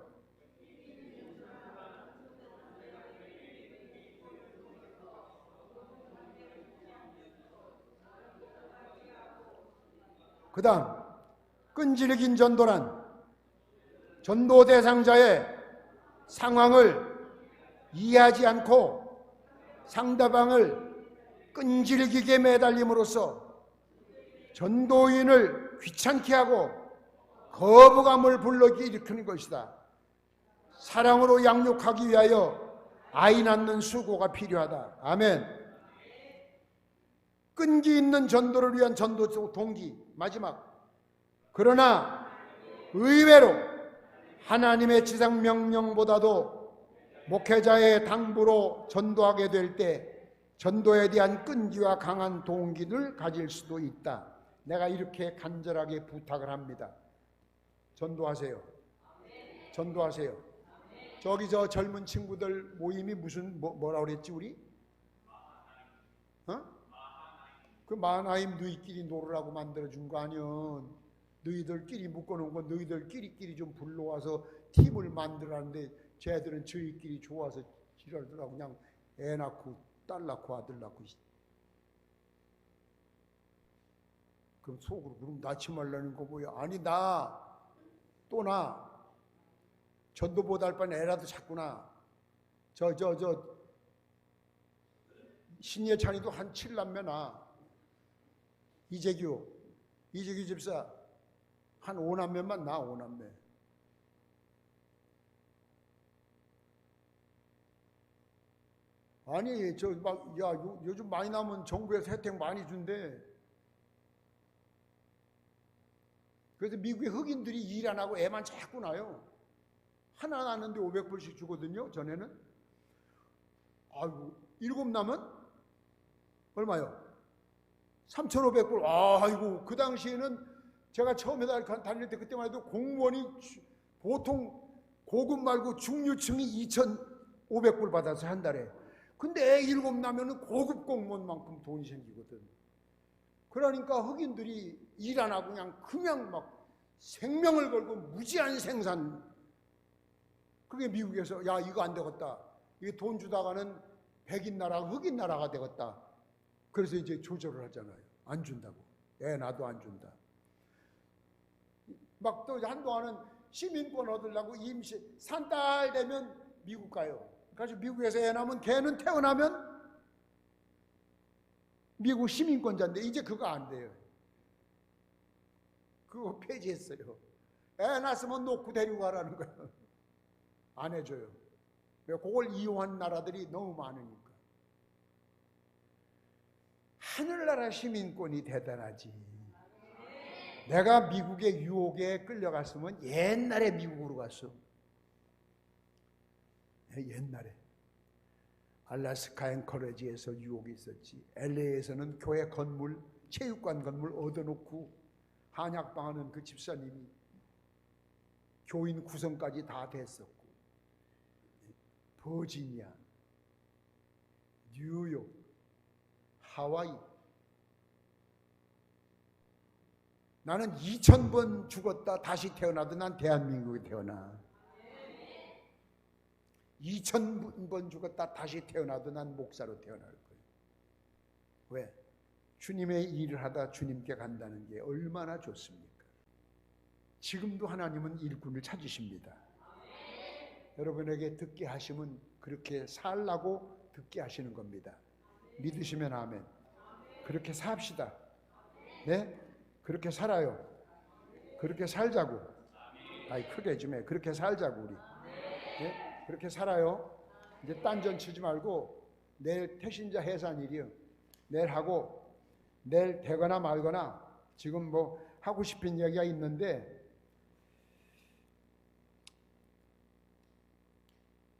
그 다음 끈질긴 전도란 전도 대상자의 상황을 이해하지 않고 상대방을 끈질기게 매달림으로써 전도인을 귀찮게 하고 거부감을 불러일으키는 것이다. 사랑으로 양육하기 위하여 아이 낳는 수고가 필요하다. 아멘. 끈기 있는 전도를 위한 전도 동기. 마지막. 그러나 의외로 하나님의 지상 명령보다도 목회자의 당부로 전도하게 될 때 전도에 대한 끈기와 강한 동기를 가질 수도 있다. 내가 이렇게 간절하게 부탁을 합니다. 전도하세요. 전도하세요. 저기 저 젊은 친구들 모임이 무슨 뭐라 그랬지 우리? 그 마하나임 누이끼리 놀으라고 만들어준 거 아니야. 너희들끼리 묶어놓은 거 너희들끼리 좀 불러와서 팀을 만들었는데 쟤들은 저희끼리 좋아서 지랄더라고. 그냥 애 낳고 딸 낳고 아들 낳고. 그럼 속으로 그럼 낳지 말라는 거 뭐야? 아니 또 나 전도 못할 뻔 애라도 찾구나. 신예찬이도 한 7남매 나. 이재규 집사 한 5남매만 나. 5남매. 아니 요즘 많이 나면 정부에서 혜택 많이 준대. 그래서 미국의 흑인들이 일 안 하고 애만 자꾸 낳아요. 하나 낳는데 500불씩 주거든요. 전에는. 아이고 7 낳으면 얼마요? 3,500불. 아이고 그 당시에는 제가 처음에 다닐 때 그때만 해도 공무원이 보통 고급 말고 중류층이 2,500불 받아서 한 달에. 근데 애 7 낳으면 고급 공무원만큼 돈이 생기거든. 그러니까 흑인들이 일 안 하고 그냥 막 생명을 걸고 무지한 생산. 그게 미국에서 야 이거 안 되겠다. 이게 돈 주다가는 백인 나라 흑인 나라가 되겠다. 그래서 이제 조절을 하잖아요. 안 준다고. 애 나도 안 준다. 막 또 한동안은 시민권 얻으려고 임시 산딸 되면 미국 가요. 그래서 미국에서 애 낳으면 걔는 태어나면 미국 시민권자인데 이제 그거 안 돼요. 그거 폐지했어요. 애 낳았으면 놓고 데리고 가라는 거예요. 안 해줘요. 그걸 이용한 나라들이 너무 많으니까. 하늘나라 시민권이 대단하지. 내가 미국의 유혹에 끌려갔으면 옛날에 미국으로 갔어. 옛날에. 알래스카 앵커리지에서 유혹이 있었지. LA에서는 교회 건물, 체육관 건물 얻어놓고 한약방하는 그 집사님이 교인 구성까지 다 됐었고, 버지니아, 뉴욕, 하와이. 나는 2,000번 죽었다 다시 태어나도 난 대한민국에 태어나. 2,000번 죽었다 다시 태어나도 난 목사로 태어날 거예요. 왜? 주님의 일을 하다 주님께 간다는 게 얼마나 좋습니까? 지금도 하나님은 일꾼을 찾으십니다. 여러분에게 듣게 하시면 그렇게 살라고 듣게 하시는 겁니다. 믿으시면 아멘. 그렇게 삽시다. 네? 그렇게 살아요. 그렇게 살자고. 아이 크게 좀 해. 그렇게 살자고 우리. 네? 그렇게 살아요. 이제 딴전 치지 말고 내일 태신자 해산일이요. 내일 하고 내일 되거나 말거나 지금 뭐 하고 싶은 이야기가 있는데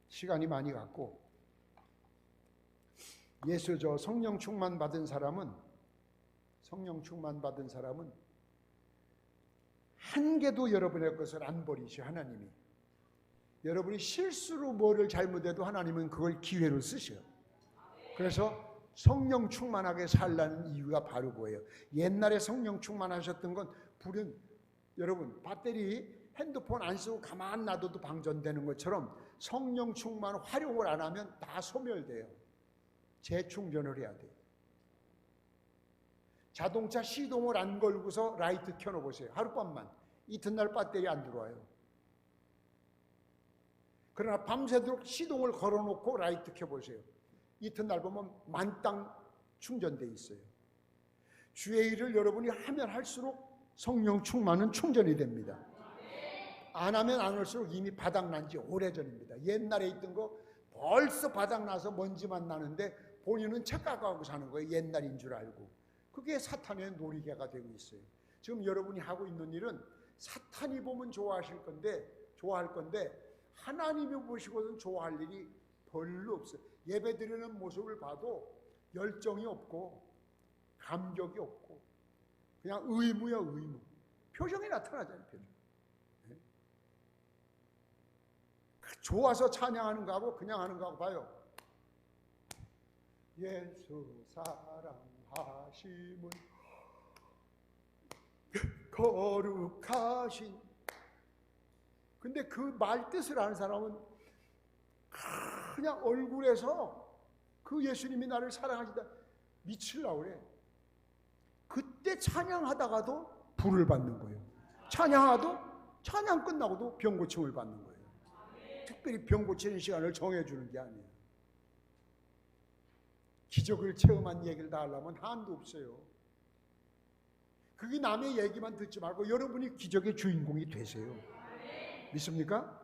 시간이 많이 갔고, 예수 저 성령 충만 받은 사람은 한 개도 여러분의 것을 안 버리셔. 하나님이 여러분이 실수로 뭐를 잘못해도 하나님은 그걸 기회로 쓰셔. 그래서 성령 충만하게 살라는 이유가 바로 뭐예요? 옛날에 성령 충만하셨던 건 불은 여러분 배터리 핸드폰 안 쓰고 가만 놔둬도 방전되는 것처럼 성령 충만 활용을 안 하면 다 소멸돼요. 재충전을 해야 돼요. 자동차 시동을 안 걸고서 라이트 켜놓으세요. 하룻밤만. 이튿날 배터리 안 들어와요. 그러나 밤새도록 시동을 걸어놓고 라이트 켜보세요. 이튿날 보면 만땅 충전돼 있어요. 주의 일을 여러분이 하면 할수록 성령 충만은 충전이 됩니다. 안 하면 안 할수록 이미 바닥난 지 오래전입니다. 옛날에 있던 거 벌써 바닥나서 먼지만 나는데 본인은 착각하고 사는 거예요. 옛날인 줄 알고. 그게 사탄의 놀이개가 되고 있어요. 지금 여러분이 하고 있는 일은 사탄이 보면 좋아할 건데 하나님이 보시고는 좋아할 일이 별로 없어요. 예배 드리는 모습을 봐도 열정이 없고 감격이 없고 그냥 의무야 의무. 표정이 나타나잖아요. 표정. 네? 좋아서 찬양하는 거하고 그냥 하는 거하고 봐요. 예수 사랑하심은 거룩하신. 근데 그 말 뜻을 아는 사람은 그냥 얼굴에서 그 예수님이 나를 사랑하시다 미칠라 그래. 그때 찬양하다가도 불을 받는 거예요. 찬양 끝나고도 병 고침을 받는 거예요. 특별히 병 고치는 시간을 정해주는 게 아니에요. 기적을 체험한 얘기를 다 하려면 한도 없어요. 그게 남의 얘기만 듣지 말고 여러분이 기적의 주인공이 되세요. 믿습니까?